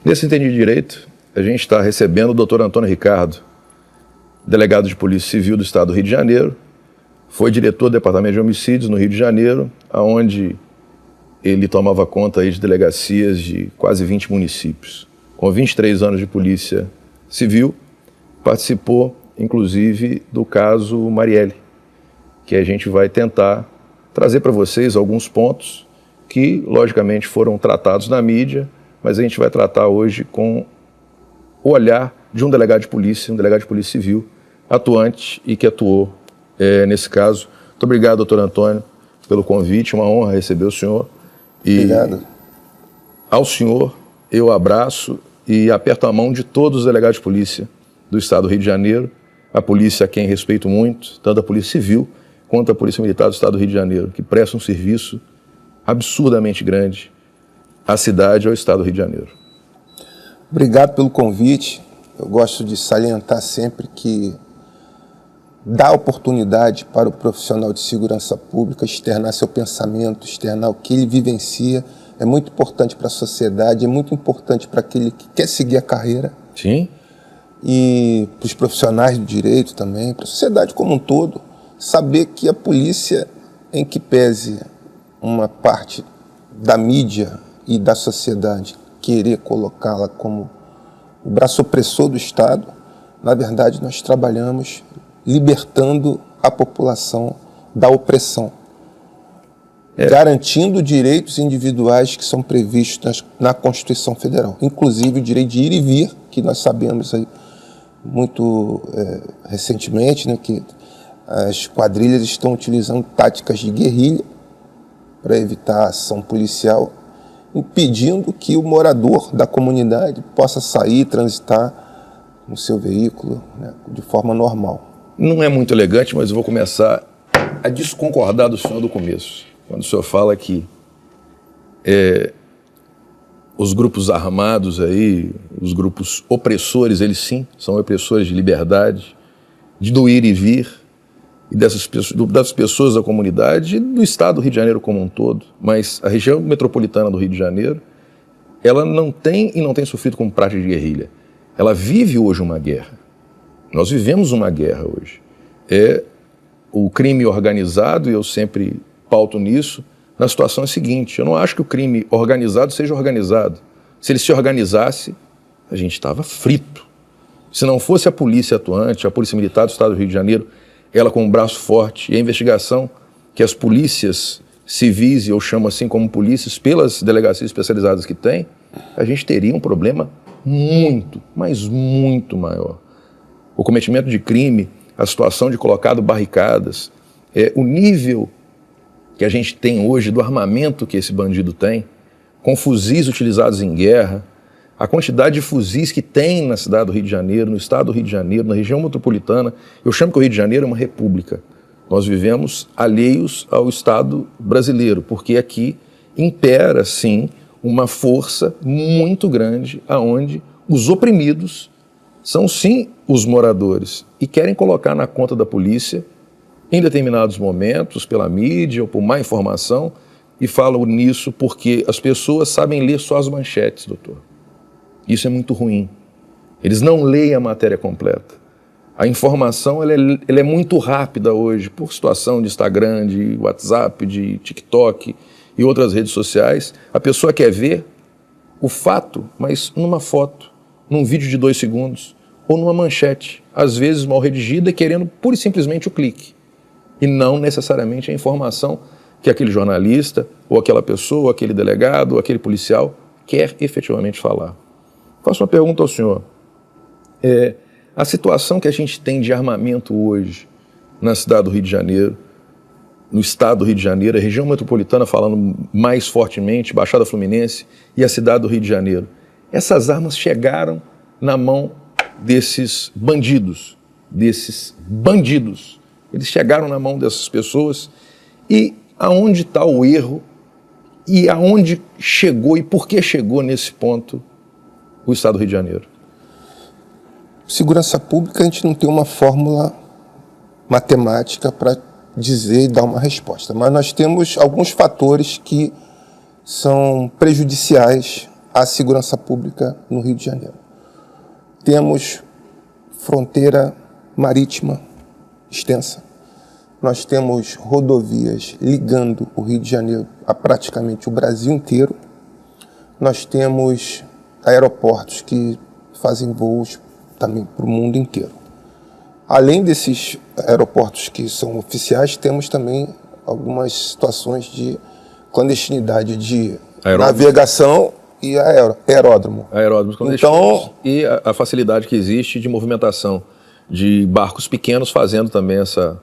Nesse Entendido de Direito, a gente está recebendo o Dr. Antônio Ricardo, delegado de Polícia Civil do Estado do Rio de Janeiro, foi diretor do Departamento de Homicídios no Rio de Janeiro, onde ele tomava conta aí de delegacias de quase 20 municípios. Com 23 anos de Polícia Civil, participou, inclusive, do caso Marielle, que a gente vai tentar trazer para vocês alguns pontos que, logicamente, foram tratados na mídia, mas a gente vai tratar hoje com o olhar de um delegado de polícia civil, atuante e que atuou nesse caso. Muito obrigado, doutor Antônio, pelo convite, uma honra receber o senhor. Obrigado. Ao senhor, eu abraço e aperto a mão de todos os delegados de polícia do Estado do Rio de Janeiro, a polícia a quem respeito muito, tanto a Polícia Civil quanto a Polícia Militar do Estado do Rio de Janeiro, que presta um serviço absurdamente grande à cidade e ao Estado do Rio de Janeiro. Obrigado pelo convite. Eu gosto de salientar sempre que dar oportunidade para o profissional de segurança pública externar seu pensamento, externar o que ele vivencia, é muito importante para a sociedade, é muito importante para aquele que quer seguir a carreira. Sim. E para os profissionais do direito também, para a sociedade como um todo, saber que a polícia, em que pese uma parte da mídia e da sociedade querer colocá-la como o braço opressor do Estado, na verdade nós trabalhamos libertando a população da opressão, garantindo direitos individuais que são previstos na Constituição Federal, inclusive o direito de ir e vir, que nós sabemos aí muito recentemente, né, que as quadrilhas estão utilizando táticas de guerrilha para evitar a ação policial, impedindo que o morador da comunidade possa sair e transitar no seu veículo, né, de forma normal. Não é muito elegante, mas eu vou começar a desconcordar do senhor do começo. Quando o senhor fala que os grupos armados aí, os grupos opressores, eles sim, são opressores de liberdade, do ir e vir, e das pessoas da comunidade e do Estado do Rio de Janeiro como um todo. Mas a região metropolitana do Rio de Janeiro, ela não tem sofrido com prática de guerrilha. Ela vive hoje uma guerra. Nós vivemos uma guerra hoje. O crime organizado, e eu sempre pauto nisso, na situação é a seguinte: eu não acho que o crime organizado seja organizado. Se ele se organizasse, a gente estava frito. Se não fosse a polícia atuante, a Polícia Militar do Estado do Rio de Janeiro, ela com um braço forte, e a investigação que as polícias civis, e eu chamo assim como polícias, pelas delegacias especializadas que tem, a gente teria um problema muito, mas muito maior. O cometimento de crime, a situação de colocado barricadas, o nível que a gente tem hoje do armamento que esse bandido tem, com fuzis utilizados em guerra, a quantidade de fuzis que tem na cidade do Rio de Janeiro, no estado do Rio de Janeiro, na região metropolitana. Eu chamo que o Rio de Janeiro é uma república. Nós vivemos alheios ao Estado brasileiro, porque aqui impera, sim, uma força muito grande, aonde os oprimidos são, sim, os moradores, e querem colocar na conta da polícia, em determinados momentos, pela mídia ou por má informação, e falam nisso porque as pessoas sabem ler só as manchetes, doutor. Isso é muito ruim. Eles não leem a matéria completa. A informação ela é muito rápida hoje, por situação de Instagram, de WhatsApp, de TikTok e outras redes sociais. A pessoa quer ver o fato, mas numa foto, num vídeo de 2 segundos, ou numa manchete, às vezes mal redigida, querendo pura e simplesmente o clique. E não necessariamente a informação que aquele jornalista, ou aquela pessoa, ou aquele delegado, ou aquele policial quer efetivamente falar. Faço uma pergunta ao senhor. A situação que a gente tem de armamento hoje na cidade do Rio de Janeiro, no estado do Rio de Janeiro, a região metropolitana falando mais fortemente, Baixada Fluminense e a cidade do Rio de Janeiro, essas armas chegaram na mão desses bandidos. Eles chegaram na mão dessas pessoas. E aonde está o erro? E aonde chegou e por que chegou nesse ponto o Estado do Rio de Janeiro? Segurança pública, a gente não tem uma fórmula matemática para dizer e dar uma resposta, mas nós temos alguns fatores que são prejudiciais a segurança pública no Rio de Janeiro. Temos fronteira marítima extensa. Nós temos rodovias ligando o Rio de Janeiro a praticamente o Brasil inteiro. Nós temos aeroportos que fazem voos também para o mundo inteiro. Além desses aeroportos que são oficiais, temos também algumas situações de clandestinidade de navegação e aeródromo. Aeródromos clandestinos. Então, e a facilidade que existe de movimentação de barcos pequenos fazendo também essa...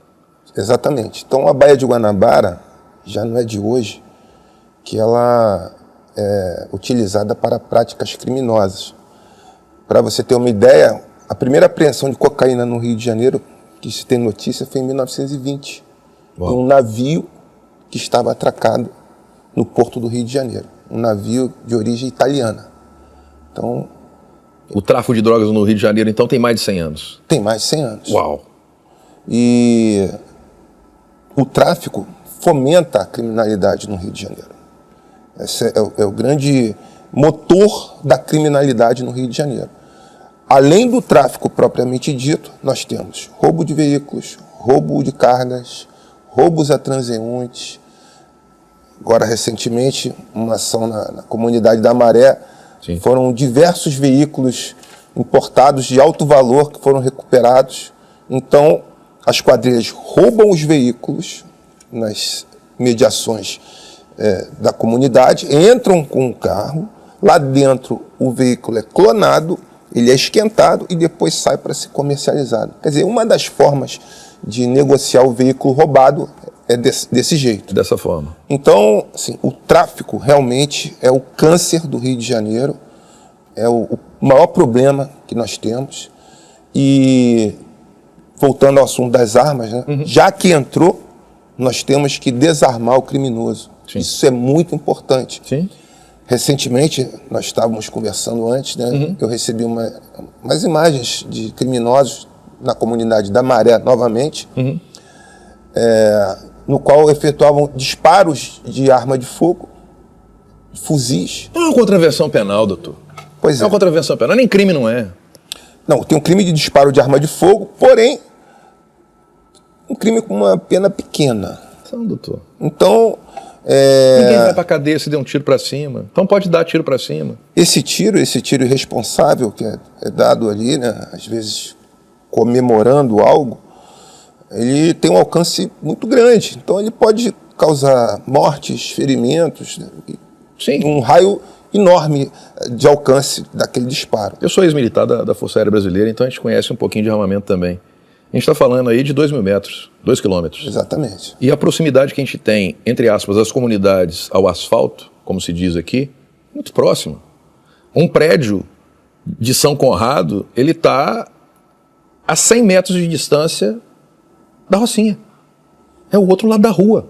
Exatamente. Então, a Baía de Guanabara já não é de hoje que ela é utilizada para práticas criminosas. Para você ter uma ideia, a primeira apreensão de cocaína no Rio de Janeiro, que se tem notícia, foi em 1920. Uau. Um navio que estava atracado no porto do Rio de Janeiro. Um navio de origem italiana. Então, o tráfico de drogas no Rio de Janeiro, então, tem mais de 100 anos? Tem mais de 100 anos. Uau! E o tráfico fomenta a criminalidade no Rio de Janeiro. Esse é o grande motor da criminalidade no Rio de Janeiro. Além do tráfico propriamente dito, nós temos roubo de veículos, roubo de cargas, roubos a transeuntes. Agora, recentemente, uma ação na comunidade da Maré. Sim. Foram diversos veículos importados de alto valor que foram recuperados. Então, as quadrilhas roubam os veículos nas mediações da comunidade, entram com o carro, lá dentro o veículo é clonado, ele é esquentado e depois sai para ser comercializado. Quer dizer, uma das formas de negociar o veículo roubado é desse jeito. Dessa forma. Então, assim, o tráfico realmente é o câncer do Rio de Janeiro, é o maior problema que nós temos. E, voltando ao assunto das armas, né, já que entrou, nós temos que desarmar o criminoso. Sim. Isso é muito importante. Sim. Recentemente, nós estávamos conversando antes, né, eu recebi umas imagens de criminosos na comunidade da Maré, novamente, no qual efetuavam disparos de arma de fogo, fuzis. É uma contravenção penal, doutor. Pois é. É uma contravenção penal, nem crime não é. Não, tem um crime de disparo de arma de fogo, porém, um crime com uma pena pequena. Não, doutor. Então... ninguém vai pra cadeia se der um tiro para cima. Então pode dar tiro para cima. Esse tiro irresponsável que é dado ali, né, às vezes comemorando algo, ele tem um alcance muito grande. Então ele pode causar mortes, ferimentos, né, sim, um raio enorme de alcance daquele disparo. Eu sou ex-militar da Força Aérea Brasileira, então a gente conhece um pouquinho de armamento também. A gente está falando aí de 2.000 metros, 2 quilômetros. Exatamente. E a proximidade que a gente tem, entre aspas, as comunidades ao asfalto, como se diz aqui, muito próxima. Um prédio de São Conrado, ele está a 100 metros de distância da Rocinha. É o outro lado da rua.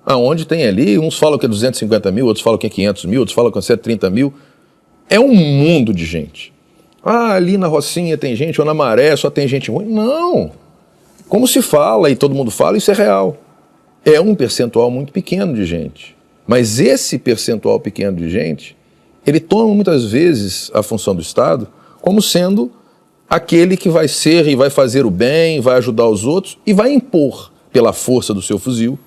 Aonde tem ali, uns falam que é 250 mil, outros falam que é 500 mil, outros falam que é 130 mil. É um mundo de gente. Ah, ali na Rocinha tem gente, ou na Maré só tem gente ruim. Não. Como se fala e todo mundo fala, isso é real. É um percentual muito pequeno de gente. Mas esse percentual pequeno de gente, ele toma muitas vezes a função do Estado como sendo aquele que vai ser e vai fazer o bem, vai ajudar os outros e vai impor pela força do seu fuzil,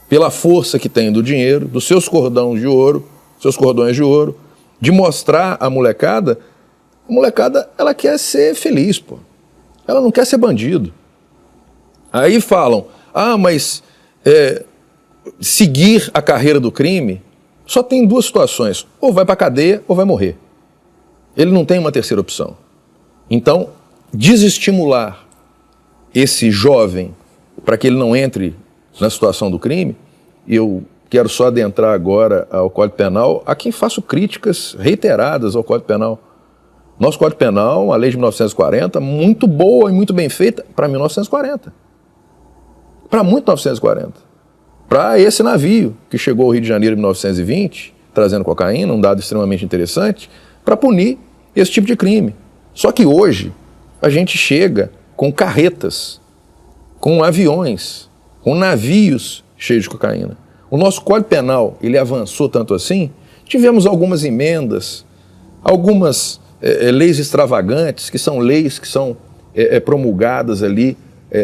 pela força que tem do dinheiro, dos seus cordões de ouro, de mostrar à molecada. A molecada, ela quer ser feliz, pô. Ela não quer ser bandido. Aí falam, mas seguir a carreira do crime só tem duas situações, ou vai para a cadeia ou vai morrer. Ele não tem uma terceira opção. Então, desestimular esse jovem para que ele não entre na situação do crime, eu quero só adentrar agora ao Código Penal, a quem faço críticas reiteradas ao Código Penal. Nosso Código Penal, a lei de 1940, muito boa e muito bem feita para 1940. Para muito 1940. Para esse navio que chegou ao Rio de Janeiro em 1920, trazendo cocaína, um dado extremamente interessante, para punir esse tipo de crime. Só que hoje a gente chega com carretas, com aviões, com navios cheios de cocaína. O nosso Código Penal, ele avançou tanto assim, tivemos algumas emendas algumas leis extravagantes, que são leis que são promulgadas ali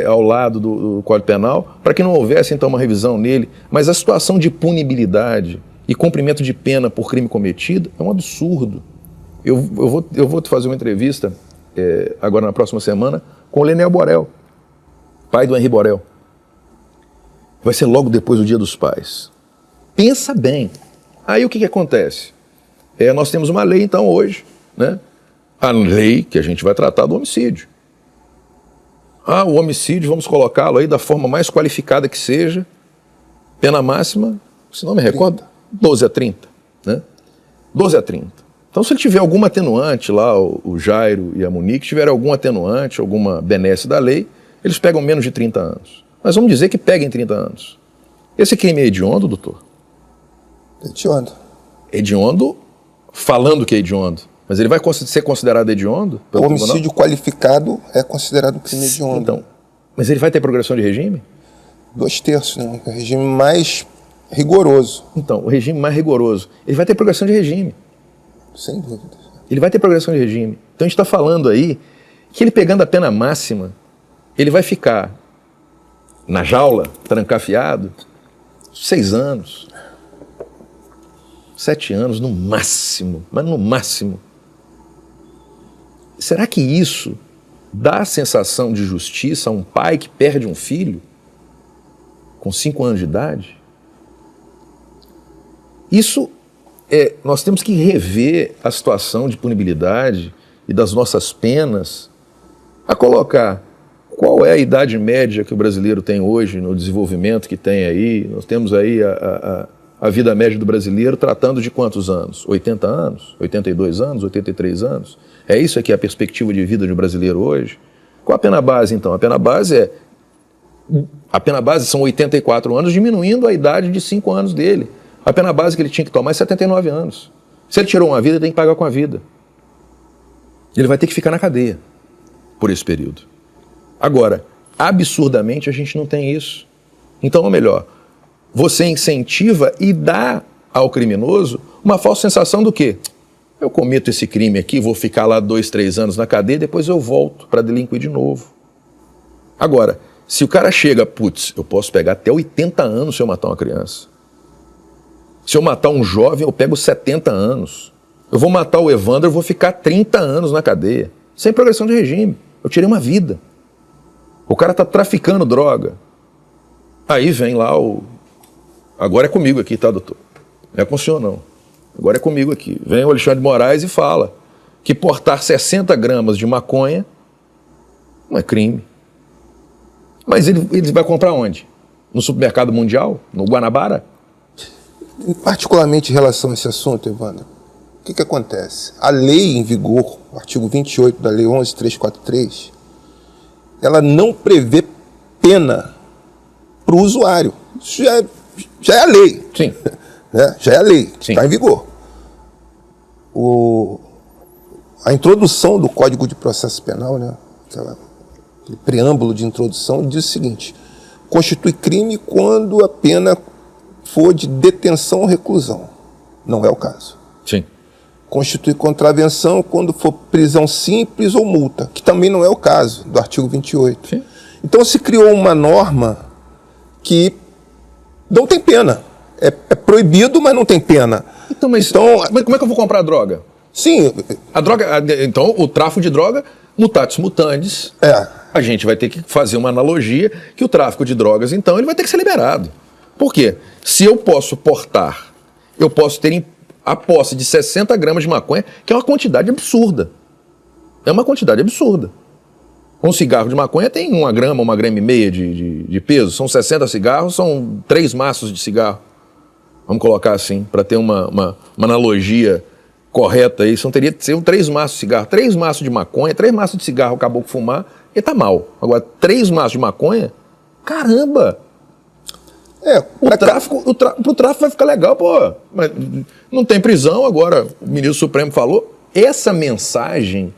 ao lado do Código Penal, para que não houvesse então uma revisão nele, mas a situação de punibilidade e cumprimento de pena por crime cometido é um absurdo. Eu vou te fazer uma entrevista agora na próxima semana com o Lenel Borel, pai do Henri Borel. Vai ser logo depois do Dia dos Pais. Pensa bem. Aí o que acontece? Nós temos uma lei então hoje, né? A lei que a gente vai tratar do homicídio. O homicídio, vamos colocá-lo aí da forma mais qualificada que seja, pena máxima, se não me recordo, 12 a 30, né? 12 a 30. Então, se ele tiver alguma atenuante lá, o Jairo e a Monique tiverem algum atenuante, alguma benesse da lei, eles pegam menos de 30 anos. Mas vamos dizer que peguem 30 anos. Esse crime é hediondo, doutor? Hediondo. Hediondo, falando que é hediondo. Mas ele vai ser considerado hediondo? O homicídio qualificado é considerado crime hediondo. Então, mas ele vai ter progressão de regime? 2/3, né? O regime mais rigoroso. Então, o regime mais rigoroso. Ele vai ter progressão de regime. Sem dúvida. Ele vai ter progressão de regime. Então a gente está falando aí que ele pegando a pena máxima, ele vai ficar na jaula, trancafiado, 6 anos, 7 anos no máximo, mas no máximo. Será que isso dá a sensação de justiça a um pai que perde um filho com 5 anos de idade? Isso nós temos que rever a situação de punibilidade e das nossas penas a colocar qual é a idade média que o brasileiro tem hoje no desenvolvimento que tem aí. Nós temos aí a vida média do brasileiro tratando de quantos anos? 80 anos? 82 anos? 83 anos? É isso aqui a perspectiva de vida de um brasileiro hoje? Qual a pena base, então? A pena base são 84 anos, diminuindo a idade de 5 anos dele. A pena base que ele tinha que tomar é 79 anos. Se ele tirou uma vida, ele tem que pagar com a vida. Ele vai ter que ficar na cadeia por esse período. Agora, absurdamente, a gente não tem isso. Então, ou melhor, você incentiva e dá ao criminoso uma falsa sensação do quê? Eu cometo esse crime aqui, vou ficar lá 2, 3 anos na cadeia, depois eu volto para delinquir de novo. Agora, se o cara chega, eu posso pegar até 80 anos se eu matar uma criança. Se eu matar um jovem, eu pego 70 anos. Eu vou matar o Evandro, eu vou ficar 30 anos na cadeia. Sem progressão de regime. Eu tirei uma vida. O cara está traficando droga. Aí vem lá Agora é comigo aqui, tá, doutor? Não é com o senhor, não. Agora é comigo aqui. Vem o Alexandre de Moraes e fala que portar 60 gramas de maconha não é crime. Mas ele vai comprar onde? No supermercado mundial? No Guanabara? Particularmente em relação a esse assunto, Evandro, o que acontece? A lei em vigor, o artigo 28 da Lei 11.343, ela não prevê pena para o usuário. Isso já é a lei. Sim. Né? Já é a lei, está em vigor. A introdução do Código de Processo Penal, né? Aquele preâmbulo de introdução, diz o seguinte: constitui crime quando a pena for de detenção ou reclusão. Não é o caso. Sim. Constitui contravenção quando for prisão simples ou multa, que também não é o caso do artigo 28. Sim. Então se criou uma norma que não tem pena. É proibido, mas não tem pena. Então, mas como é que eu vou comprar droga? Sim. A droga, então, o tráfico de droga, mutatis mutandis, a gente vai ter que fazer uma analogia que o tráfico de drogas, então, ele vai ter que ser liberado. Por quê? Se eu posso portar, eu posso ter a posse de 60 gramas de maconha, que é uma quantidade absurda. É uma quantidade absurda. Um cigarro de maconha tem 1 grama, 1,5 grama de peso. São 60 cigarros, são 3 maços de cigarro. Vamos colocar assim, para ter uma analogia correta aí. Teria que ser 3 maços de cigarro. 3 maços de maconha, 3 maços de cigarro, acabou de fumar, ele tá mal. Agora, 3 maços de maconha, caramba! Pro tráfico vai ficar legal, pô. Mas não tem prisão agora, o ministro Supremo falou. Essa mensagem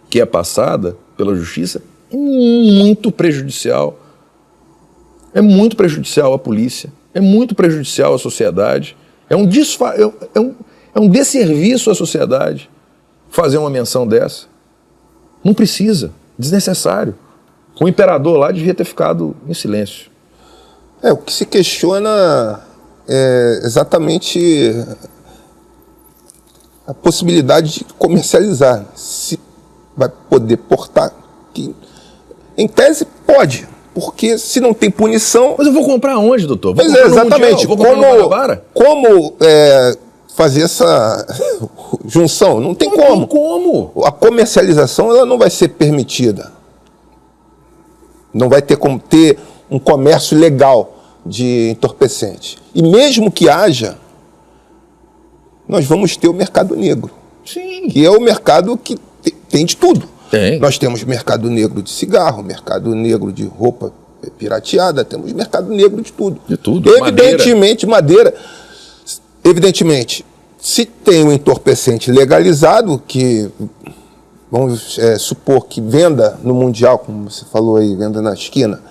que é passada pela justiça é muito prejudicial. É muito prejudicial à polícia, é muito prejudicial à sociedade, é um desserviço à sociedade. fazer uma menção dessa? Não precisa, desnecessário. O imperador lá devia ter ficado em silêncio. O que se questiona é exatamente a possibilidade de comercializar. Se vai poder portar, que em tese pode, porque se não tem punição... Mas eu vou comprar onde, doutor? Pois é, exatamente. Vou comprar no Guanabara? Como fazer essa junção? Não tem como. Não tem como. A comercialização ela não vai ser permitida. Não vai ter como ter um comércio legal de entorpecente. E mesmo que haja, nós vamos ter o mercado negro. Sim. Que é o mercado que tem de tudo. Tem. Nós temos mercado negro de cigarro, mercado negro de roupa pirateada, temos mercado negro de tudo. De tudo. Evidentemente, madeira. Evidentemente, se tem um entorpecente legalizado, que vamos supor que venda no mundial, como você falou aí, venda na esquina,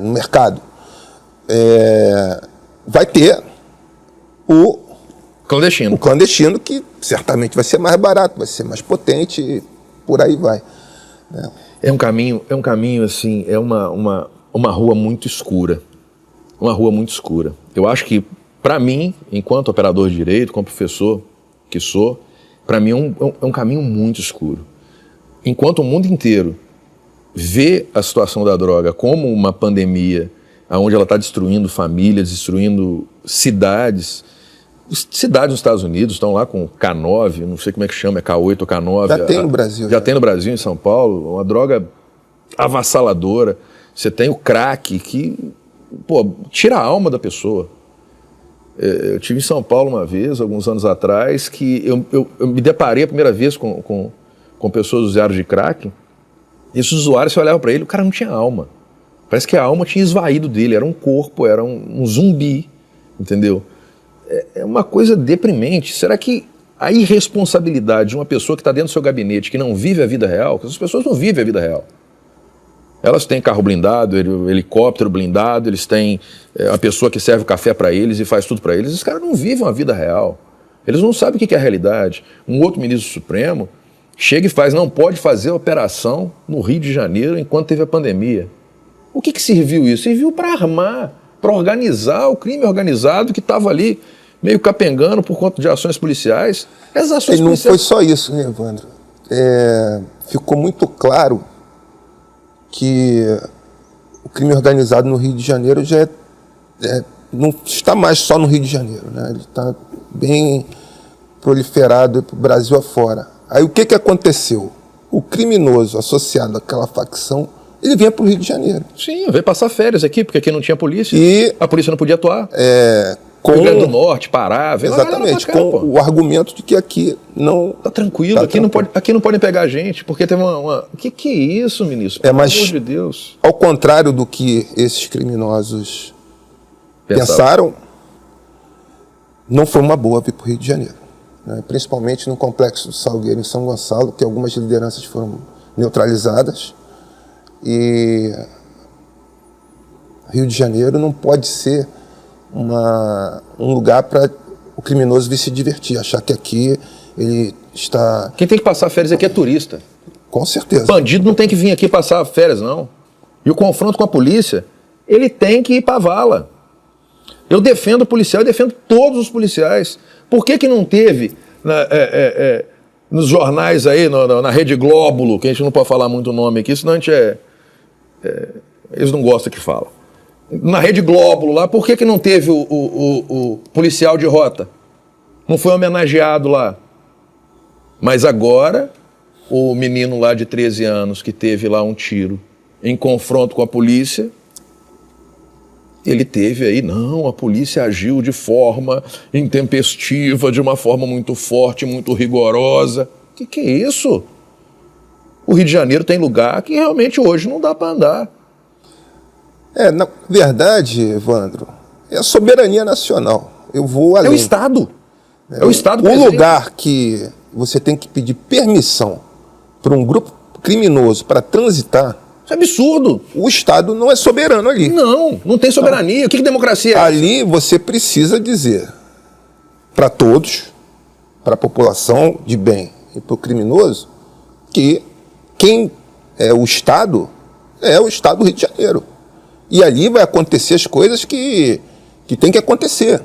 no mercado, vai ter o clandestino, que certamente vai ser mais barato, vai ser mais potente, e por aí vai. É um caminho assim, é uma rua muito escura. Uma rua muito escura. Eu acho que, para mim, enquanto operador de direito, como professor que sou, para mim é um caminho muito escuro. Enquanto o mundo inteiro vê a situação da droga como uma pandemia, onde ela está destruindo famílias, destruindo cidades. Cidades nos Estados Unidos estão lá com K9, não sei como é que chama, é K8 ou K9. Já tem no Brasil. Já tem no Brasil, em São Paulo, uma droga avassaladora. Você tem o crack que, tira a alma da pessoa. Eu estive em São Paulo uma vez, alguns anos atrás, que eu me deparei a primeira vez com pessoas usuários de crack, e esses usuários, você olhava para ele, o cara não tinha alma. Parece que a alma tinha esvaído dele, era um corpo, era um zumbi, entendeu? É uma coisa deprimente. Será que a irresponsabilidade de uma pessoa que está dentro do seu gabinete, que não vive a vida real, porque essas pessoas não vivem a vida real. Elas têm carro blindado, helicóptero blindado, eles têm uma pessoa que serve o café para eles e faz tudo para eles. Esses caras não vivem a vida real. Eles não sabem o que é a realidade. Um outro ministro supremo chega e faz, não pode fazer a operação no Rio de Janeiro enquanto teve a pandemia. O que serviu isso? Serviu para armar, para organizar o crime organizado que estava ali meio capengando por conta de ações policiais. Essas ações não policiais... foi só isso, né, Evandro? Ficou muito claro que o crime organizado no Rio de Janeiro já não está mais só no Rio de Janeiro, né? Ele está bem proliferado para o Brasil afora. Aí o que aconteceu? O criminoso associado àquela facção, ele vinha para o Rio de Janeiro. Sim, veio passar férias aqui, porque aqui não tinha polícia, e a polícia não podia atuar. Com Rio Grande do Norte, Pará, veio exatamente, lá, com o argumento de que aqui não... Tá tranquilo, tá aqui não podem pegar a gente, porque teve uma... O que é isso, ministro? Pelo amor de Deus. Ao contrário do que esses criminosos pensaram, não foi uma boa vir para o Rio de Janeiro, né? Principalmente no Complexo do Salgueiro, em São Gonçalo, que algumas lideranças foram neutralizadas. E Rio de Janeiro não pode ser um lugar para o criminoso vir se divertir, achar que aqui ele está... Quem tem que passar férias aqui é turista. Com certeza. Bandido não tem que vir aqui passar férias, não. E o confronto com a polícia, ele tem que ir para a vala. Eu defendo o policial, eu defendo todos os policiais. Por que não teve nos jornais aí, na Rede Glóbulo, que a gente não pode falar muito o nome aqui, senão a gente eles não gostam que fala. Na Rede Glóbulo lá, por que não teve o policial de rota? Não foi homenageado lá. Mas agora, o menino lá de 13 anos que teve lá um tiro em confronto com a polícia, ele teve aí, não, a polícia agiu de forma intempestiva, de uma forma muito forte, muito rigorosa. O que é isso? O Rio de Janeiro tem lugar que realmente hoje não dá para andar. Na verdade, Evandro, é a soberania nacional. Eu vou além. É o Estado. É o Estado presente. O lugar que você tem que pedir permissão para um grupo criminoso para transitar... Isso é absurdo. O Estado não é soberano ali. Não tem soberania. Não. O que democracia é? Ali você precisa dizer para todos, para a população de bem e para o criminoso que quem é o Estado do Rio de Janeiro. E ali vai acontecer as coisas que tem que acontecer.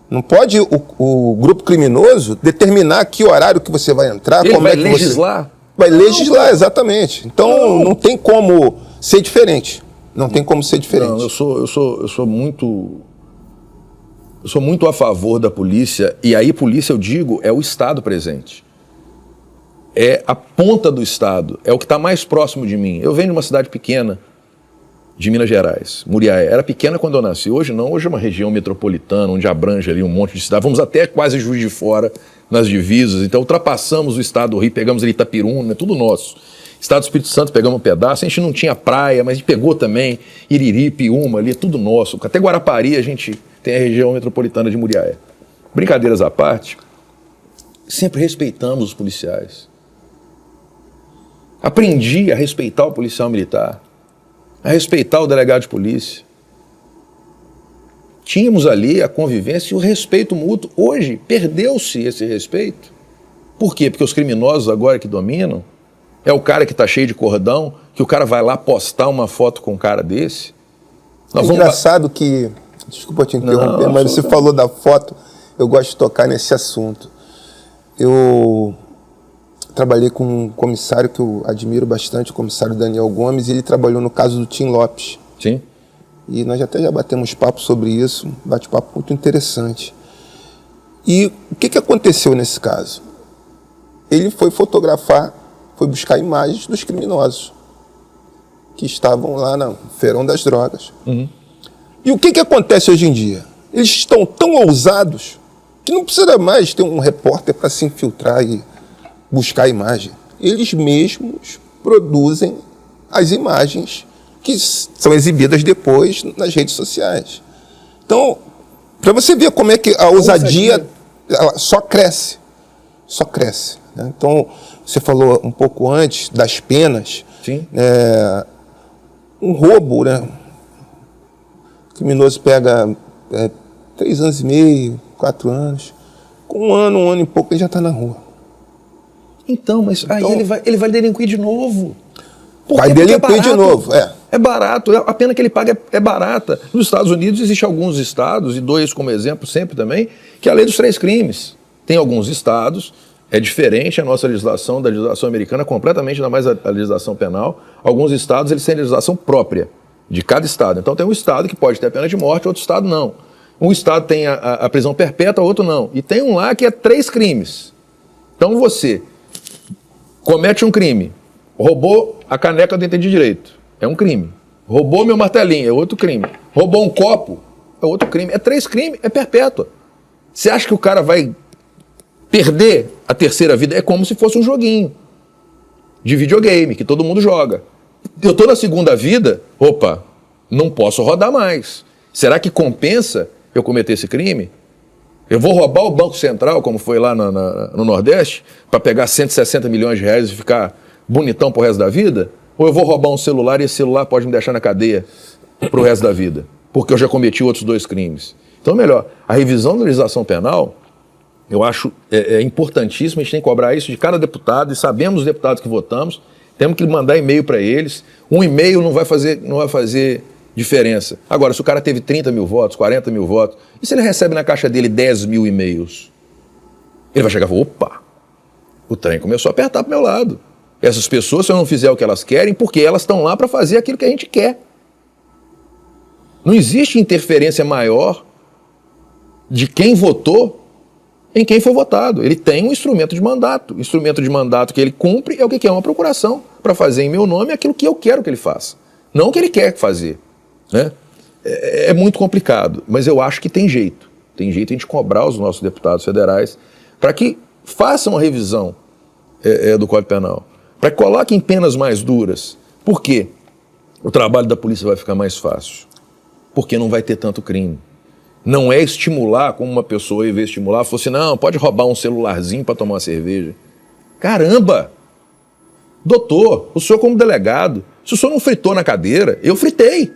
Não pode o grupo criminoso determinar que horário que você vai entrar, Ele como vai é que legislar? você... Vai legislar, exatamente. Então não tem como ser diferente. Não tem como ser diferente. Não, eu sou muito a favor da polícia, e aí polícia, eu digo, é o Estado presente. É a ponta do Estado, é o que está mais próximo de mim. Eu venho de uma cidade pequena, de Minas Gerais, Muriaé. Era pequena quando eu nasci, hoje não, hoje é uma região metropolitana, onde abrange ali um monte de cidade. Vamos até quase Juiz de Fora, nas divisas, então ultrapassamos o estado do Rio, pegamos ali Itapiruna, é tudo nosso. Estado do Espírito Santo, pegamos um pedaço, a gente não tinha praia, mas a gente pegou também Iriri, Piúma, ali, é tudo nosso. Até Guarapari a gente tem a região metropolitana de Muriaé. Brincadeiras à parte, sempre respeitamos os policiais. Aprendi a respeitar o policial militar, a respeitar o delegado de polícia. Tínhamos ali a convivência e o respeito mútuo. Hoje, perdeu-se esse respeito. Por quê? Porque os criminosos agora que dominam é o cara que está cheio de cordão, que o cara vai lá postar uma foto com um cara desse. Engraçado que... Desculpa te interromper, mas você falou da foto, eu gosto de tocar nesse assunto. Eu trabalhei com um comissário que eu admiro bastante, o comissário Daniel Gomes, e ele trabalhou no caso do Tim Lopes. Sim. E nós até já batemos papo sobre isso, um bate-papo muito interessante. E o que aconteceu nesse caso? Ele foi fotografar, foi buscar imagens dos criminosos que estavam lá no feirão das drogas. Uhum. E o que acontece hoje em dia? Eles estão tão ousados que não precisa mais ter um repórter para se infiltrar e buscar a imagem. Eles mesmos produzem as imagens que são exibidas depois nas redes sociais. Então, para você ver como é que a ousadia ela só cresce. Só cresce. Né? Então, você falou um pouco antes das penas. Sim. Um roubo, né? O criminoso pega 3 anos e meio, 4 anos. Com um ano e pouco, ele já está na rua. Então, mas aí ele vai delinquir de novo. Vai delinquir de novo, É barato, a pena que ele paga é barata. Nos Estados Unidos existem alguns estados, e 2 como exemplo sempre também, que é a lei dos 3 crimes. Tem alguns estados, é diferente a nossa legislação da legislação americana, completamente, ainda mais a legislação penal. Alguns estados eles têm legislação própria de cada estado. Então tem um estado que pode ter a pena de morte, outro estado não. Um estado tem a prisão perpétua, outro não. E tem um lá que é 3 crimes. Então você comete um crime, roubou a caneca do Entendi Direito, é um crime. Roubou meu martelinho, é outro crime. Roubou um copo, é outro crime. É 3 crimes, é perpétua. Você acha que o cara vai perder a terceira vida? É como se fosse um joguinho de videogame, que todo mundo joga. Eu tô na segunda vida, opa, não posso rodar mais. Será que compensa eu cometer esse crime? Eu vou roubar o Banco Central, como foi lá no Nordeste, para pegar 160 milhões de reais e ficar bonitão pro resto da vida? Ou eu vou roubar um celular e esse celular pode me deixar na cadeia pro resto da vida? Porque eu já cometi outros 2 crimes. Então, melhor, a revisão da legislação penal, eu acho importantíssimo, a gente tem que cobrar isso de cada deputado, e sabemos os deputados que votamos, temos que mandar e-mail para eles. Um e-mail não vai fazer diferença. Agora, se o cara teve 30 mil votos, 40 mil votos, e se ele recebe na caixa dele 10 mil e-mails? Ele vai chegar e falar, opa, o trem começou a apertar pro meu lado. Essas pessoas, se eu não fizer o que elas querem, porque elas estão lá para fazer aquilo que a gente quer. Não existe interferência maior de quem votou em quem foi votado. Ele tem um instrumento de mandato. O instrumento de mandato que ele cumpre é o que é uma procuração, para fazer em meu nome aquilo que eu quero que ele faça. Não o que ele quer fazer. Né? É muito complicado, mas eu acho que tem jeito. Tem jeito de a gente cobrar os nossos deputados federais para que façam a revisão do Código Penal, para que coloquem penas mais duras. Por quê? O trabalho da polícia vai ficar mais fácil. Porque não vai ter tanto crime. Não é estimular, como uma pessoa, em vez de estimular, fosse, não, pode roubar um celularzinho para tomar uma cerveja. Caramba! Doutor, o senhor como delegado, se o senhor não fritou na cadeira, eu fritei.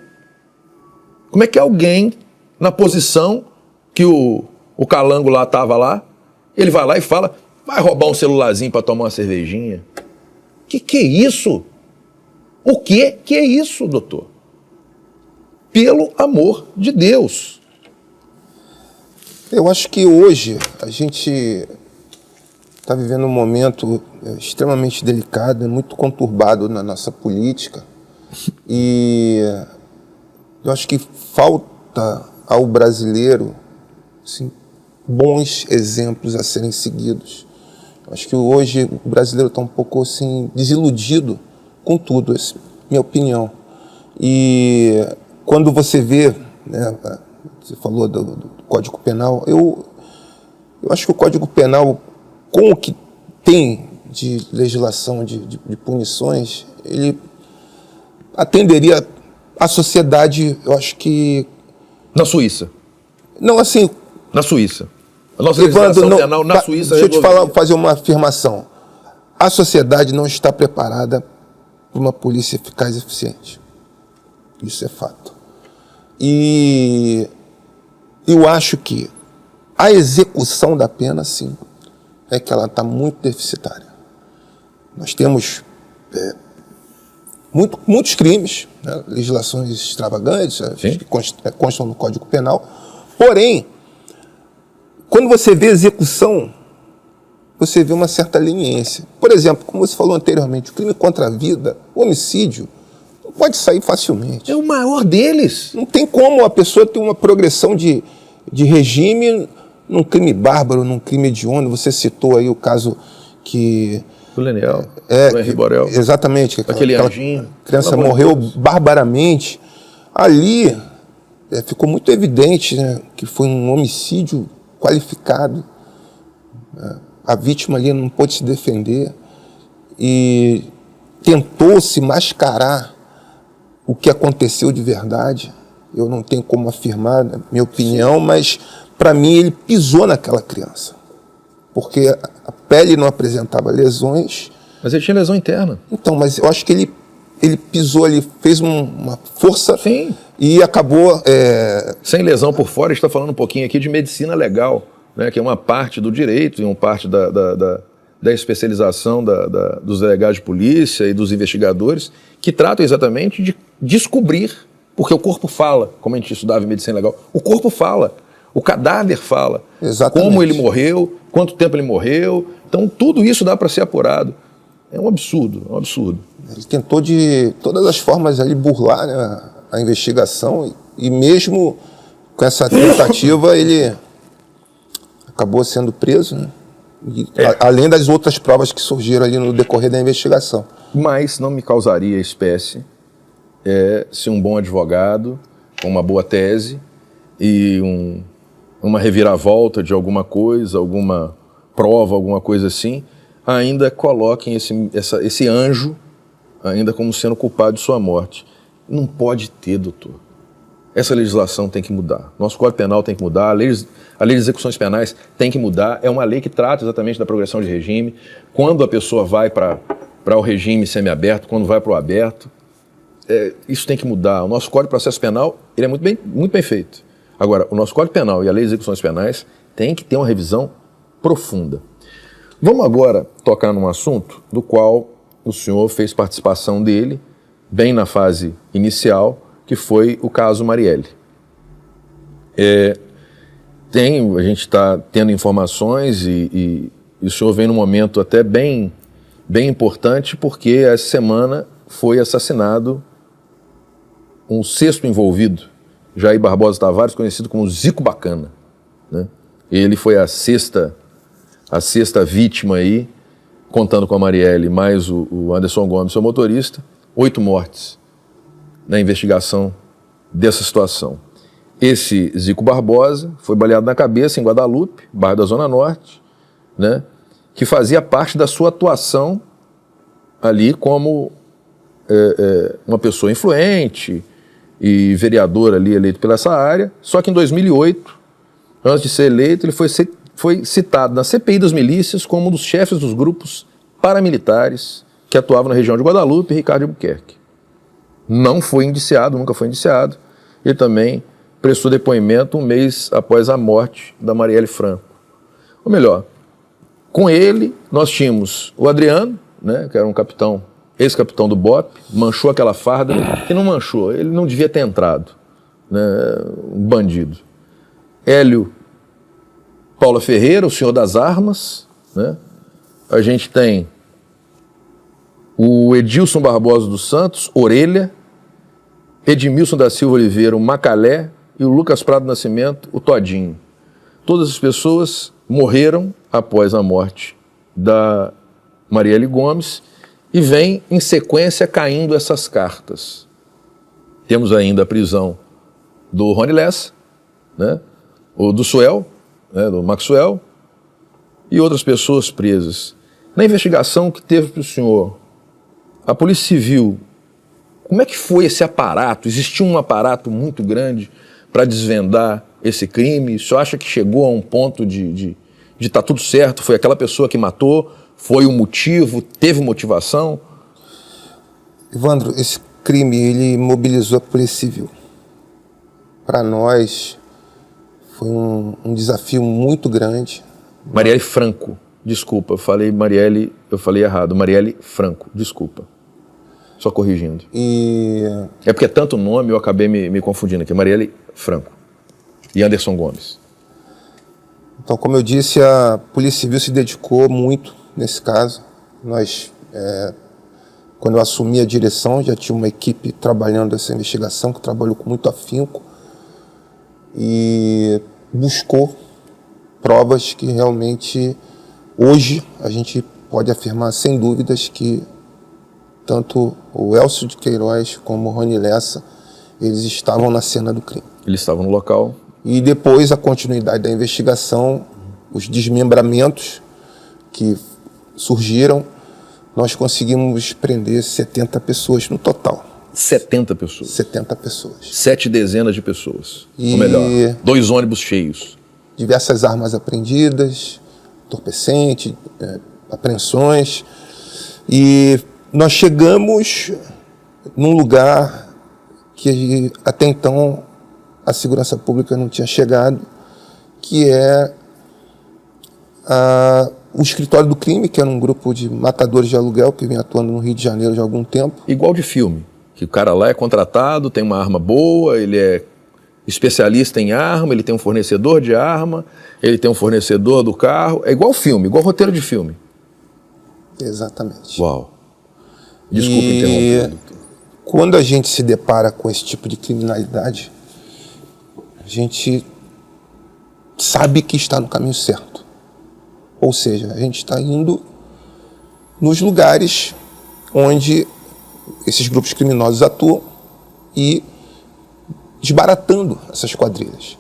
Como é que alguém, na posição que o calango lá estava lá, ele vai lá e fala, Vai roubar um celularzinho para tomar uma cervejinha? Que é isso? O que é isso, doutor? Pelo amor de Deus. Eu acho que hoje a gente está vivendo um momento extremamente delicado, muito conturbado na nossa política. E eu acho que falta ao brasileiro, assim, bons exemplos a serem seguidos. Eu acho que hoje o brasileiro está um pouco assim, desiludido com tudo, essa é a minha opinião. E quando você vê, né, você falou do Código Penal, eu acho que o Código Penal, com o que tem de legislação, de punições, ele atenderia a sociedade, eu acho que... Na Suíça. Não, assim... Na Suíça. A nossa Evandro, legislação penal na Suíça... Deixa eu te fazer uma afirmação. A sociedade não está preparada para uma polícia eficaz e eficiente. Isso é fato. E eu acho que a execução da pena, sim, é que ela está muito deficitária. Nós temos muitos crimes, né, legislações extravagantes, que constam no Código Penal. Porém, quando você vê execução, você vê uma certa leniência. Por exemplo, como você falou anteriormente, o crime contra a vida, o homicídio, não pode sair facilmente. É o maior deles. Não tem como a pessoa ter uma progressão de regime num crime bárbaro, num crime hediondo. Você citou aí o caso que... O Leniel, o Henri Borel. Exatamente. Aquele anjinho. Criança morreu barbaramente. Ali ficou muito evidente, né, que foi um homicídio qualificado. A vítima ali não pôde se defender e tentou-se mascarar o que aconteceu de verdade. Eu não tenho como afirmar, na minha opinião, mas para mim ele pisou naquela criança, porque a pele não apresentava lesões. Mas ele tinha lesão interna. Então, mas eu acho que ele pisou ali, fez uma força. Sim. E acabou... Sem lesão por fora, a gente está falando um pouquinho aqui de medicina legal, né, que é uma parte do direito e uma parte da especialização dos delegados de polícia e dos investigadores, que tratam exatamente de descobrir, porque o corpo fala, como a gente estudava em medicina legal, o corpo fala, o cadáver fala, exatamente, como ele morreu, quanto tempo ele morreu, então tudo isso dá para ser apurado. É um absurdo, é um absurdo. Ele tentou de todas as formas ali burlar, né, a investigação e mesmo com essa tentativa ele acabou sendo preso, né? Além das outras provas que surgiram ali no decorrer da investigação. Mas não me causaria espécie se um bom advogado, com uma boa tese e uma reviravolta de alguma coisa, alguma prova, alguma coisa assim, ainda coloquem esse anjo ainda como sendo culpado de sua morte. Não pode ter, doutor. Essa legislação tem que mudar. Nosso Código Penal tem que mudar, a lei de execuções penais tem que mudar. É uma lei que trata exatamente da progressão de regime. Quando a pessoa vai para o regime semiaberto, quando vai para o aberto, isso tem que mudar. O nosso Código de Processo Penal ele é muito bem feito. Agora, o nosso Código Penal e a lei de execuções penais tem que ter uma revisão profunda. Vamos agora tocar num assunto do qual o senhor fez participação dele, bem na fase inicial, que foi o caso Marielle. A gente está tendo informações e o senhor vem num momento até bem importante, porque essa semana foi assassinado um sexto envolvido, Jair Barbosa Tavares, conhecido como Zico Bacana, né? Ele foi a sexta vítima aí, contando com a Marielle, mais o Anderson Gomes, seu motorista, 8 mortes na investigação dessa situação. Esse Zico Barbosa foi baleado na cabeça em Guadalupe, bairro da Zona Norte, né, que fazia parte da sua atuação ali como uma pessoa influente e vereador ali eleito pela essa área, só que em 2008, antes de ser eleito, ele foi citado na CPI das milícias como um dos chefes dos grupos paramilitares que atuavam na região de Guadalupe e Ricardo Albuquerque. Não foi indiciado, nunca foi indiciado. Ele também prestou depoimento um mês após a morte da Marielle Franco. Ou melhor, Com ele, nós tínhamos o Adriano, né, que era um capitão, ex-capitão do BOPE, manchou aquela farda, que não manchou, ele não devia ter entrado, né, um bandido. Hélio Paula Ferreira, o senhor das armas, né? A gente tem o Edilson Barbosa dos Santos, Orelha, Edmilson da Silva Oliveira, o Macalé, e o Lucas Prado Nascimento, o Todinho. Todas as pessoas morreram após a morte da Marielle Gomes e vem em sequência caindo essas cartas. Temos ainda a prisão do Rony Lessa, né? O do Suel, né? Do Maxwell, e outras pessoas presas. Na investigação que teve para o senhor, a Polícia Civil, como é que foi esse aparato? Existiu um aparato muito grande para desvendar esse crime? O senhor acha que chegou a um ponto de estar tudo certo? Foi aquela pessoa que matou? Foi o motivo? Teve motivação? Evandro, esse crime ele mobilizou a Polícia Civil. Para nós foi um desafio muito grande. Marielle Franco, desculpa, eu falei Marielle, eu falei errado. Marielle Franco, desculpa. Só corrigindo. É porque é tanto nome, eu acabei me confundindo aqui. Marielle Franco e Anderson Gomes. Então, como eu disse, a Polícia Civil se dedicou muito nesse caso. Nós, quando eu assumi a direção, já tinha uma equipe trabalhando essa investigação, que trabalhou com muito afinco e buscou provas que realmente, hoje, a gente pode afirmar sem dúvidas que tanto o Elcio de Queiroz como o Rony Lessa, eles estavam na cena do crime. Eles estavam no local. E depois a continuidade da investigação, os desmembramentos que surgiram, nós conseguimos prender 70 pessoas no total. 70 pessoas? 70 pessoas. 7 dezenas de pessoas. Ou melhor, 2 ônibus cheios. Diversas armas apreendidas, entorpecente, apreensões. E nós chegamos num lugar que até então a segurança pública não tinha chegado, que é o escritório do crime, que era um grupo de matadores de aluguel que vem atuando no Rio de Janeiro já há algum tempo. Igual de filme, que o cara lá é contratado, tem uma arma boa, ele é especialista em arma, ele tem um fornecedor de arma, ele tem um fornecedor do carro. É igual filme, igual roteiro de filme. Exatamente. Uau. Desculpa interromper. Quando a gente se depara com esse tipo de criminalidade, a gente sabe que está no caminho certo. Ou seja, a gente está indo nos lugares onde esses grupos criminosos atuam e desbaratando essas quadrilhas.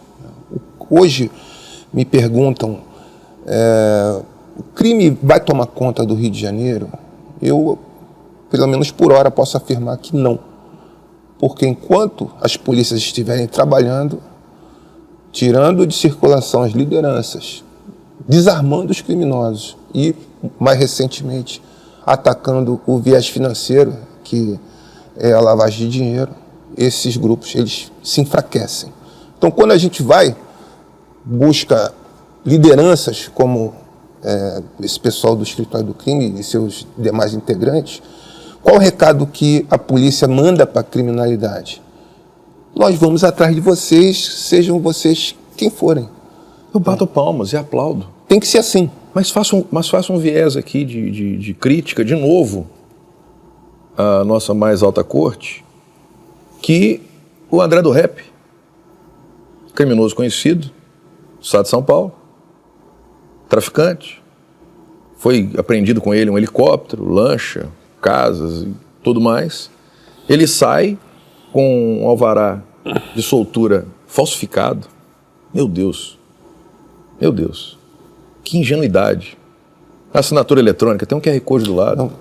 Hoje me perguntam, o crime vai tomar conta do Rio de Janeiro? Eu, pelo menos por hora, posso afirmar que não. Porque enquanto as polícias estiverem trabalhando, tirando de circulação as lideranças, desarmando os criminosos e, mais recentemente, atacando o viés financeiro, que é a lavagem de dinheiro, esses grupos eles se enfraquecem. Então, quando a gente busca lideranças como esse pessoal do escritório do crime e seus demais integrantes, qual o recado que a polícia manda para a criminalidade? Nós vamos atrás de vocês, sejam vocês quem forem. Eu bato palmas e aplaudo. Tem que ser assim. Mas faça um viés aqui de crítica, de novo, à nossa mais alta corte, que o André do Rap, criminoso conhecido, do estado de São Paulo, traficante, foi apreendido com ele um helicóptero, lancha, casas e tudo mais. Ele sai com um alvará de soltura falsificado. Meu Deus, que ingenuidade. A assinatura eletrônica, tem um QR Code do lado. Não,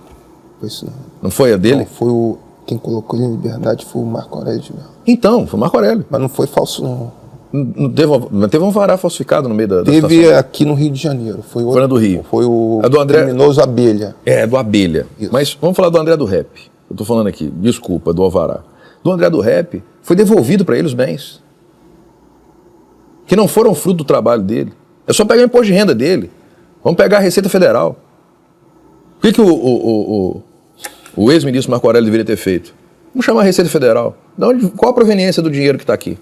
foi isso não. Não foi a dele? Não, quem colocou ele em liberdade foi o Marco Aurélio de Mello. Então, foi o Marco Aurélio. Mas não foi falso, não. Não teve um alvará falsificado no meio da Teve estação. aqui no Rio de Janeiro. Foi na do Rio. Foi o do André... criminoso Abelha. Do Abelha. Isso. Mas vamos falar do André do Rap. Eu tô falando aqui, desculpa, do alvará. Do André do Rap, foi devolvido para ele os bens. Que não foram fruto do trabalho dele. É só pegar o imposto de renda dele. Vamos pegar a Receita Federal. O que o ex-ministro Marco Aurélio deveria ter feito? Vamos chamar a Receita Federal. Qual a proveniência do dinheiro que está aqui?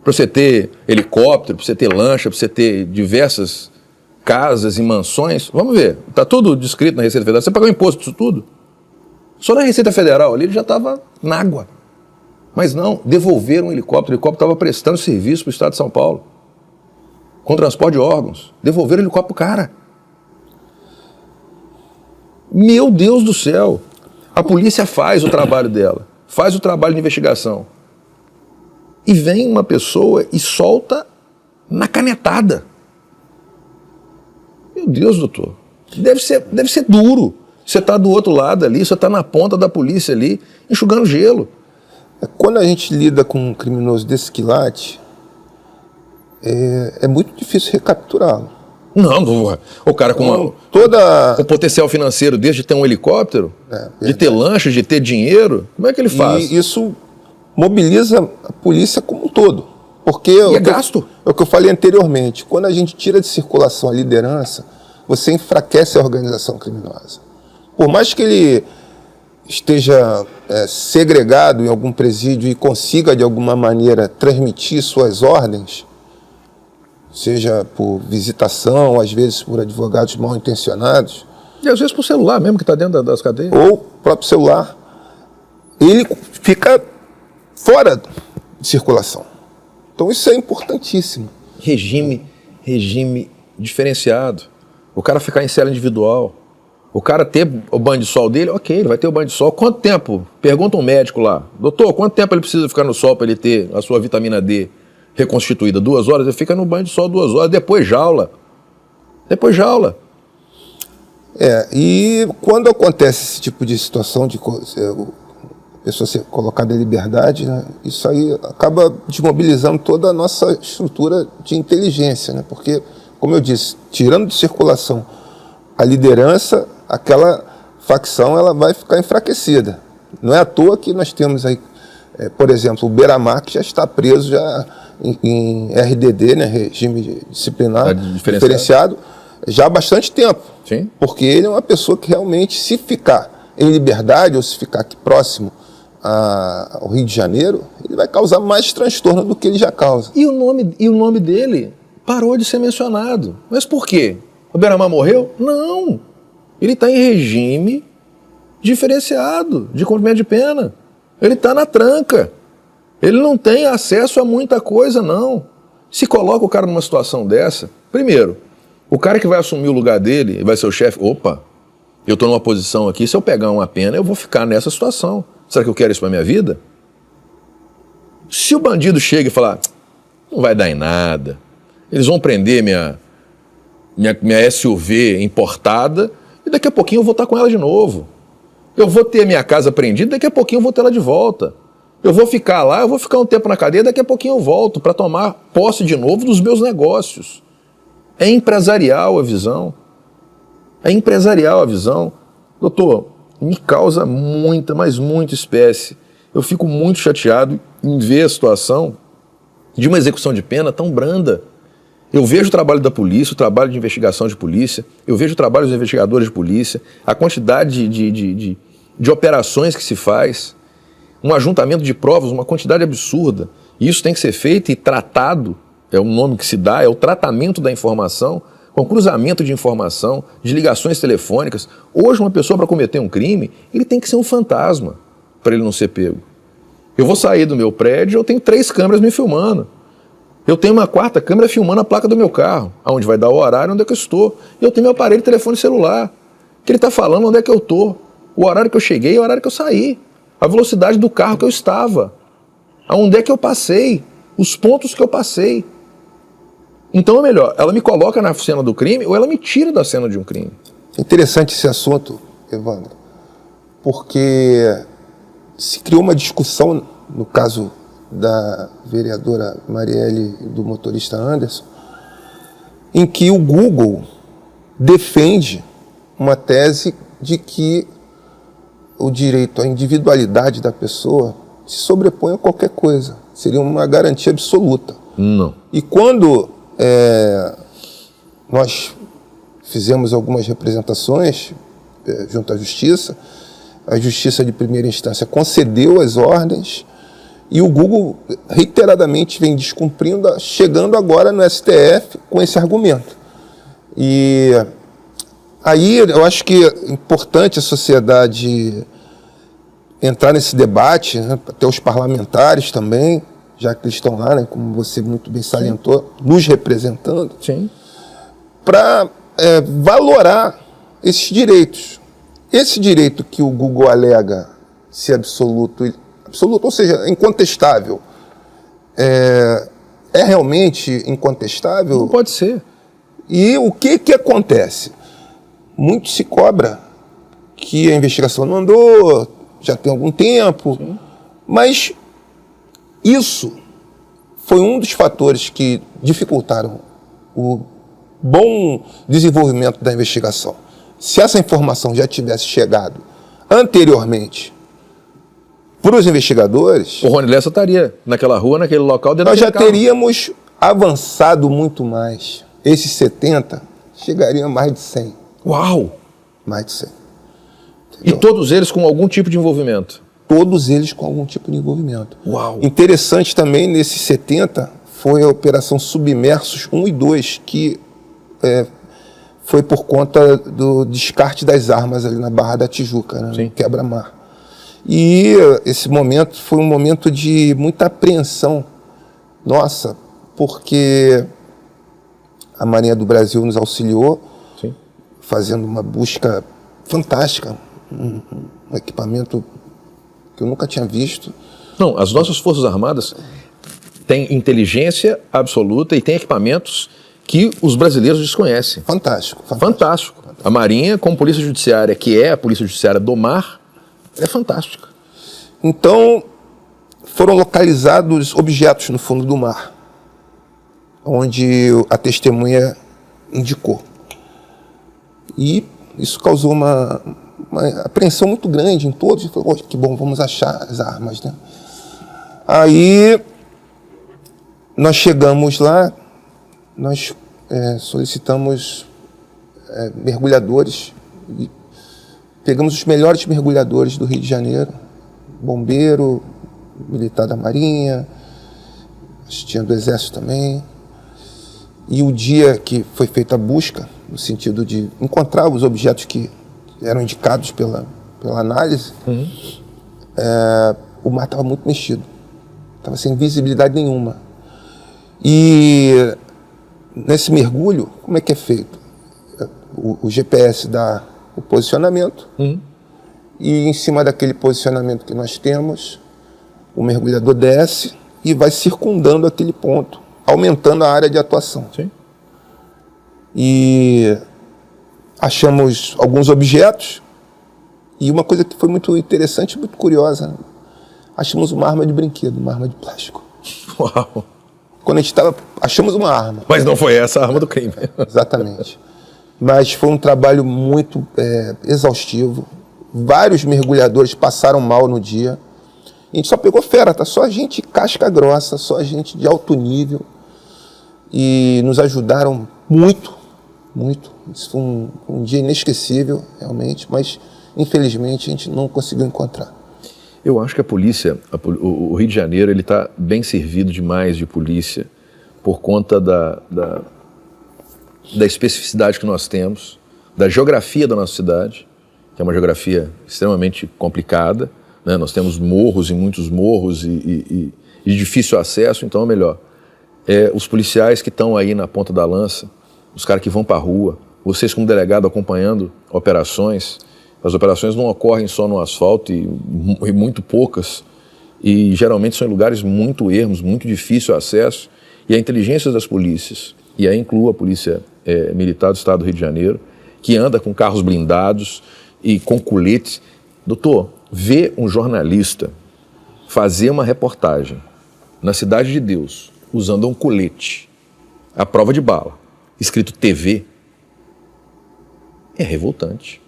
Para você ter helicóptero, para você ter lancha, para você ter diversas casas e mansões. Vamos ver. Está tudo descrito na Receita Federal. Você pagou imposto disso tudo? Só na Receita Federal ali ele já estava na água. Mas não, devolveram o helicóptero. O helicóptero estava prestando serviço para o Estado de São Paulo. Com transporte de órgãos. Devolveram o helicóptero pro cara. Meu Deus do céu. A polícia faz o trabalho dela. Faz o trabalho de investigação. E vem uma pessoa e solta na canetada. Meu Deus, doutor. Deve ser duro. Você está do outro lado ali, você está na ponta da polícia ali, enxugando gelo. Quando a gente lida com um criminoso desse quilate, é muito difícil recapturá-lo. Não, o cara com um potencial financeiro desde ter um helicóptero, de ter lancha, de ter dinheiro, como é que ele faz? E isso mobiliza a polícia como um todo. Porque é gasto. É o que eu falei anteriormente, quando a gente tira de circulação a liderança, você enfraquece a organização criminosa. Por mais que ele esteja segregado em algum presídio e consiga de alguma maneira transmitir suas ordens, seja por visitação, às vezes por advogados mal intencionados. E às vezes por celular mesmo que está dentro das cadeias. Ou próprio celular. Ele fica fora de circulação. Então isso é importantíssimo. Regime diferenciado. O cara ficar em cela individual. O cara ter o banho de sol dele, ok, ele vai ter o banho de sol. Quanto tempo? Pergunta um médico lá. Doutor, quanto tempo ele precisa ficar no sol para ele ter a sua vitamina D reconstituída? 2 horas? Ele fica no banho de sol 2 horas, depois jaula. E quando acontece esse tipo de situação de a pessoa ser colocada em liberdade, né, isso aí acaba desmobilizando toda a nossa estrutura de inteligência, né, porque, como eu disse, tirando de circulação a liderança, aquela facção ela vai ficar enfraquecida. Não é à toa que nós temos aí, por exemplo, o Beiramar, que já está preso já em RDD, né, regime disciplinar diferenciado, já há bastante tempo. Sim. Porque ele é uma pessoa que realmente, se ficar em liberdade ou se ficar aqui próximo ao Rio de Janeiro, ele vai causar mais transtorno do que ele já causa. E o nome dele parou de ser mencionado. Mas por quê? O Beiramar morreu? Não. Ele está em regime diferenciado de cumprimento de pena. Ele está na tranca. Ele não tem acesso a muita coisa, não. Se coloca o cara numa situação dessa, primeiro, o cara que vai assumir o lugar dele, vai ser o chefe, opa, eu estou numa posição aqui, se eu pegar uma pena, eu vou ficar nessa situação. Será que eu quero isso para minha vida? Se o bandido chega e falar, não vai dar em nada, eles vão prender minha SUV importada e daqui a pouquinho eu vou estar com ela de novo. Eu vou ter minha casa apreendida, daqui a pouquinho eu vou ter ela de volta. Eu vou ficar lá, eu vou ficar um tempo na cadeia, daqui a pouquinho eu volto para tomar posse de novo dos meus negócios. É empresarial a visão. Doutor, me causa muita, mas muita espécie. Eu fico muito chateado em ver a situação de uma execução de pena tão branda. Eu vejo o trabalho da polícia, o trabalho de investigação de polícia, eu vejo o trabalho dos investigadores de polícia, a quantidade de operações que se faz, um ajuntamento de provas, uma quantidade absurda. E isso tem que ser feito e tratado, é o nome que se dá, é o tratamento da informação, com cruzamento de informação, de ligações telefônicas. Hoje, uma pessoa, para cometer um crime, ele tem que ser um fantasma para ele não ser pego. Eu vou sair do meu prédio, eu tenho 3 câmeras me filmando. Eu tenho uma 4ª câmera filmando a placa do meu carro, onde vai dar o horário onde é que eu estou. Eu tenho meu aparelho de telefone celular, que ele está falando onde é que eu estou, o horário que eu cheguei e o horário que eu saí, a velocidade do carro que eu estava, aonde é que eu passei, os pontos que eu passei. Então é melhor, ela me coloca na cena do crime ou ela me tira da cena de um crime. Interessante esse assunto, Evandro, porque se criou uma discussão, no caso da vereadora Marielle e do motorista Anderson, em que o Google defende uma tese de que o direito à individualidade da pessoa se sobrepõe a qualquer coisa. Seria uma garantia absoluta. Não. E quando nós fizemos algumas representações junto à Justiça. A Justiça de primeira instância concedeu as ordens e o Google reiteradamente vem descumprindo, chegando agora no STF com esse argumento. E aí eu acho que é importante a sociedade entrar nesse debate, né, até os parlamentares também, já que eles estão lá, né, como você muito bem salientou, nos representando, para valorar esses direitos. Esse direito que o Google alega ser absoluto, ou seja, incontestável, é realmente incontestável? Não pode ser. E o que acontece? Muito se cobra que a investigação não andou, já tem algum tempo, mas isso foi um dos fatores que dificultaram o bom desenvolvimento da investigação. Se essa informação já tivesse chegado anteriormente para os investigadores, o Rony Lessa estaria naquela rua, naquele local, dentro nós já carro. teríamos avançado muito mais. Esses 70 chegariam a mais de 100. Uau! Mais de 100. Entendeu? E todos eles com algum tipo de envolvimento? Todos eles com algum tipo de envolvimento. Uau! Interessante também, nesses 70, foi a Operação Submersos 1 e 2, que foi por conta do descarte das armas ali na Barra da Tijuca, né, no quebra-mar. E esse momento foi um momento de muita apreensão nossa, porque a Marinha do Brasil nos auxiliou, fazendo uma busca fantástica, um equipamento que eu nunca tinha visto. Não, as nossas Forças Armadas têm inteligência absoluta e têm equipamentos que os brasileiros desconhecem. Fantástico. A Marinha, como Polícia Judiciária, que é a Polícia Judiciária do Mar, é fantástica. Então, foram localizados objetos no fundo do mar, onde a testemunha indicou. E isso causou uma apreensão muito grande em todos. E falou, que bom, vamos achar as armas, né? Aí, nós chegamos lá, nós solicitamos mergulhadores, e pegamos os melhores mergulhadores do Rio de Janeiro, bombeiro, militar da Marinha, tinha do Exército também. E o dia que foi feita a busca, no sentido de encontrar os objetos que eram indicados pela análise, o mar estava muito mexido, estava sem visibilidade nenhuma. E nesse mergulho, como é que é feito? O GPS dá o posicionamento, e em cima daquele posicionamento que nós temos, o mergulhador desce e vai circundando aquele ponto, aumentando a área de atuação. E achamos alguns objetos, e uma coisa que foi muito interessante, muito curiosa, né? Achamos uma arma de brinquedo, uma arma de plástico. Uau! Quando a gente estava, achamos uma arma. Mas não foi essa a arma do crime. Exatamente. Mas foi um trabalho muito exaustivo. Vários mergulhadores passaram mal no dia. A gente só pegou fera, tá? Só gente casca grossa, só gente de alto nível. E nos ajudaram muito, muito. Isso foi um dia inesquecível, realmente, mas infelizmente a gente não conseguiu encontrar. Eu acho que a polícia, o Rio de Janeiro, ele está bem servido demais de polícia por conta da especificidade que nós temos, da geografia da nossa cidade, que é uma geografia extremamente complicada, né? Nós temos morros e muitos morros e de difícil acesso, então é melhor. Os policiais que estão aí na ponta da lança, os caras que vão para a rua, vocês como delegado acompanhando operações. As operações não ocorrem só no asfalto e muito poucas, e geralmente são em lugares muito ermos, muito difícil acesso, e a inteligência das polícias, e aí inclui a Polícia Militar do Estado do Rio de Janeiro, que anda com carros blindados e com coletes. Doutor, ver um jornalista fazer uma reportagem na Cidade de Deus usando um colete à prova de bala, escrito TV, é revoltante.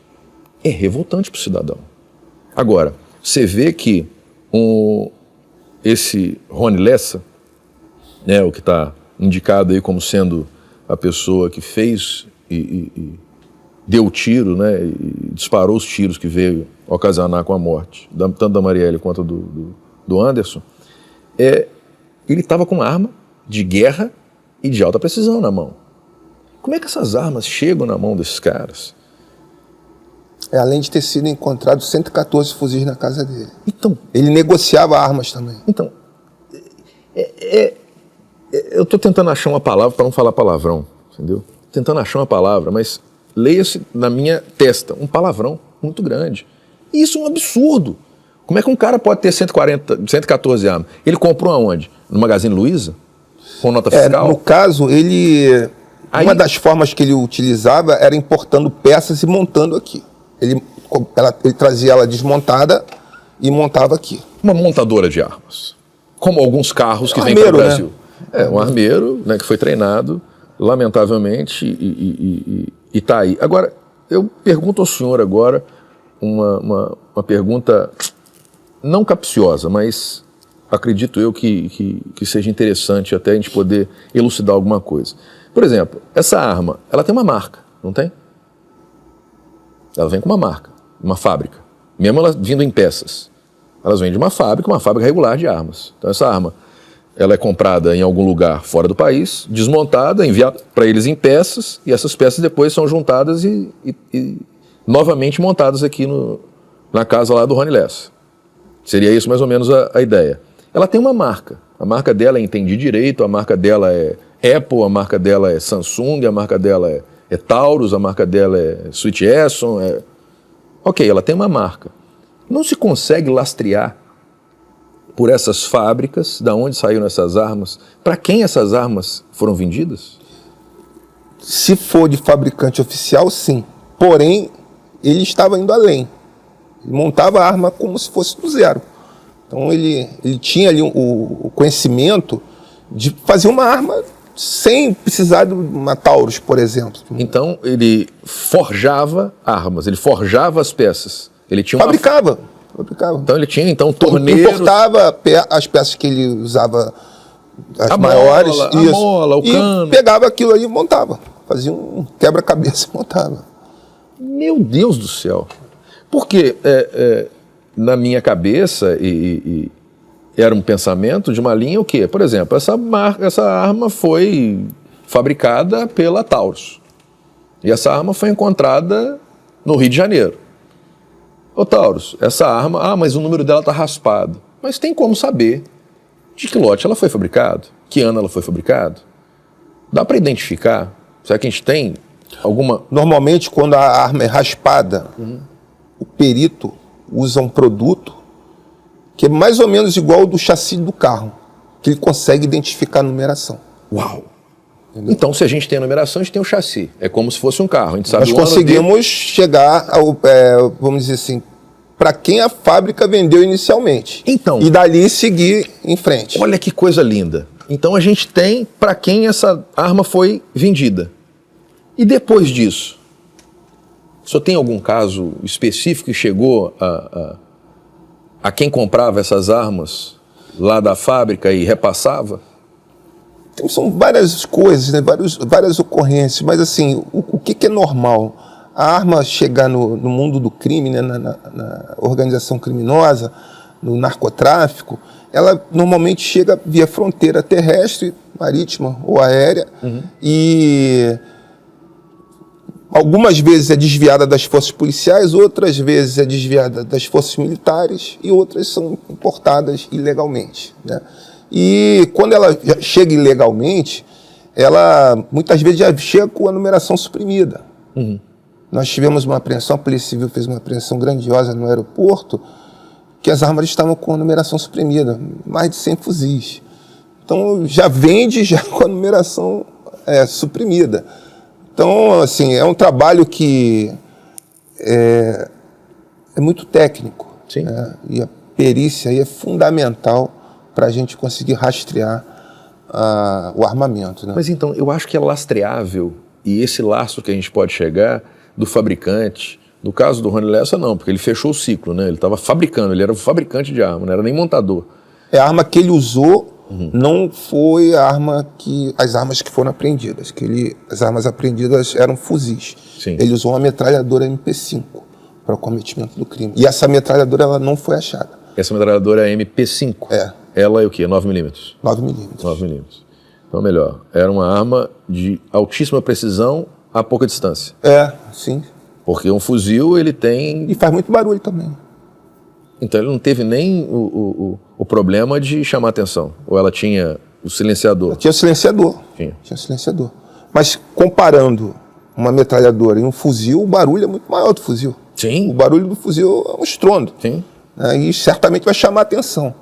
É revoltante para o cidadão. Agora, você vê que esse Rony Lessa, né, o que está indicado aí como sendo a pessoa que fez e deu o tiro, né, e disparou os tiros que veio ocasionar com a morte, tanto da Marielle quanto do Anderson, ele estava com arma de guerra e de alta precisão na mão. Como é que essas armas chegam na mão desses caras? Além de ter sido encontrado 114 fuzis na casa dele. Então, ele negociava armas também. Então, eu estou tentando achar uma palavra para não falar palavrão, entendeu? Tentando achar uma palavra, mas leia-se na minha testa um palavrão muito grande. E isso é um absurdo. Como é que um cara pode ter 114 armas? Ele comprou aonde? No Magazine Luiza? Com nota fiscal? No caso, uma das formas que ele utilizava era importando peças e montando aqui. Ele trazia ela desmontada e montava aqui. Uma montadora de armas. Como alguns carros que vêm para o Brasil. Né? Um armeiro, né, que foi treinado, lamentavelmente, e está aí. Agora, eu pergunto ao senhor agora uma pergunta não capciosa, mas acredito eu que seja interessante até a gente poder elucidar alguma coisa. Por exemplo, essa arma, ela tem uma marca, não tem? Ela vem com uma marca, uma fábrica. Mesmo ela vindo em peças. Elas vêm de uma fábrica regular de armas. Então essa arma, ela é comprada em algum lugar fora do país, desmontada, enviada para eles em peças, e essas peças depois são juntadas e novamente montadas aqui na casa lá do Rony Lessa. Seria isso mais ou menos a ideia. Ela tem uma marca. A marca dela é Entendi Direito, a marca dela é Apple, a marca dela é Samsung, a marca dela é Taurus, a marca dela é Sweet Esson. Ok, ela tem uma marca. Não se consegue lastrear por essas fábricas, da onde saíram essas armas, para quem essas armas foram vendidas? Se for de fabricante oficial, sim. Porém, ele estava indo além. Ele montava a arma como se fosse do zero. Então ele tinha ali o conhecimento de fazer uma arma sem precisar de uma Taurus, por exemplo. Então ele forjava armas, ele forjava as peças. Ele tinha fabricava. Então ele tinha torneiros. Importava as peças que ele usava, as maiores, a mola, o cano. E pegava aquilo aí e montava. Fazia um quebra-cabeça e montava. Meu Deus do céu. Porque na minha cabeça era um pensamento de uma linha o quê? Por exemplo, essa arma foi fabricada pela Taurus. E essa arma foi encontrada no Rio de Janeiro. Ô Taurus, essa arma, mas o número dela está raspado. Mas tem como saber de que lote ela foi fabricada? Que ano ela foi fabricada? Dá para identificar? Será que a gente tem alguma... Normalmente, quando a arma é raspada, o perito usa um produto que é mais ou menos igual ao do chassi do carro, que ele consegue identificar a numeração. Uau! Entendeu? Então, se a gente tem a numeração, a gente tem o chassi. É como se fosse um carro. A gente sabe. Nós conseguimos chegar ao, vamos dizer assim, para quem a fábrica vendeu inicialmente. Então, e dali seguir em frente. Olha que coisa linda. Então, a gente tem para quem essa arma foi vendida. E depois disso? Só tem algum caso específico que chegou a quem comprava essas armas lá da fábrica e repassava? São várias coisas, né? várias ocorrências, mas assim, o que é normal? A arma chegar no mundo do crime, né? na organização criminosa, no narcotráfico, ela normalmente chega via fronteira terrestre, marítima ou aérea, e algumas vezes é desviada das forças policiais, outras vezes é desviada das forças militares e outras são importadas ilegalmente, né? E quando ela chega ilegalmente, ela muitas vezes já chega com a numeração suprimida. Nós tivemos uma apreensão, a Polícia Civil fez uma apreensão grandiosa no aeroporto, que as armas estavam com a numeração suprimida, mais de 100 fuzis. Então já vende já com a numeração suprimida. Então, assim, é um trabalho que é muito técnico. Sim. Né? E a perícia aí é fundamental para a gente conseguir rastrear o armamento. Né? Mas então, eu acho que é lastreável, e esse lastro que a gente pode chegar do fabricante, no caso do Rony Lessa não, porque ele fechou o ciclo, né? Ele estava fabricando, ele era o fabricante de arma, não era nem montador. É a arma que ele usou não foi as armas que foram apreendidas. As armas apreendidas eram fuzis. Sim. Ele usou uma metralhadora MP5 para o cometimento do crime. E essa metralhadora ela não foi achada. Essa metralhadora é MP5? É. Ela é o quê? 9mm? 9mm. 9mm. Então, melhor. Era uma arma de altíssima precisão a pouca distância. É, sim. Porque um fuzil, ele tem... E faz muito barulho também. Então ele não teve nem o problema de chamar atenção. Ou ela tinha o silenciador? Tinha silenciador. Tinha silenciador. Mas comparando uma metralhadora e um fuzil, o barulho é muito maior do fuzil. Sim. O barulho do fuzil é um estrondo. Sim. E certamente vai chamar atenção.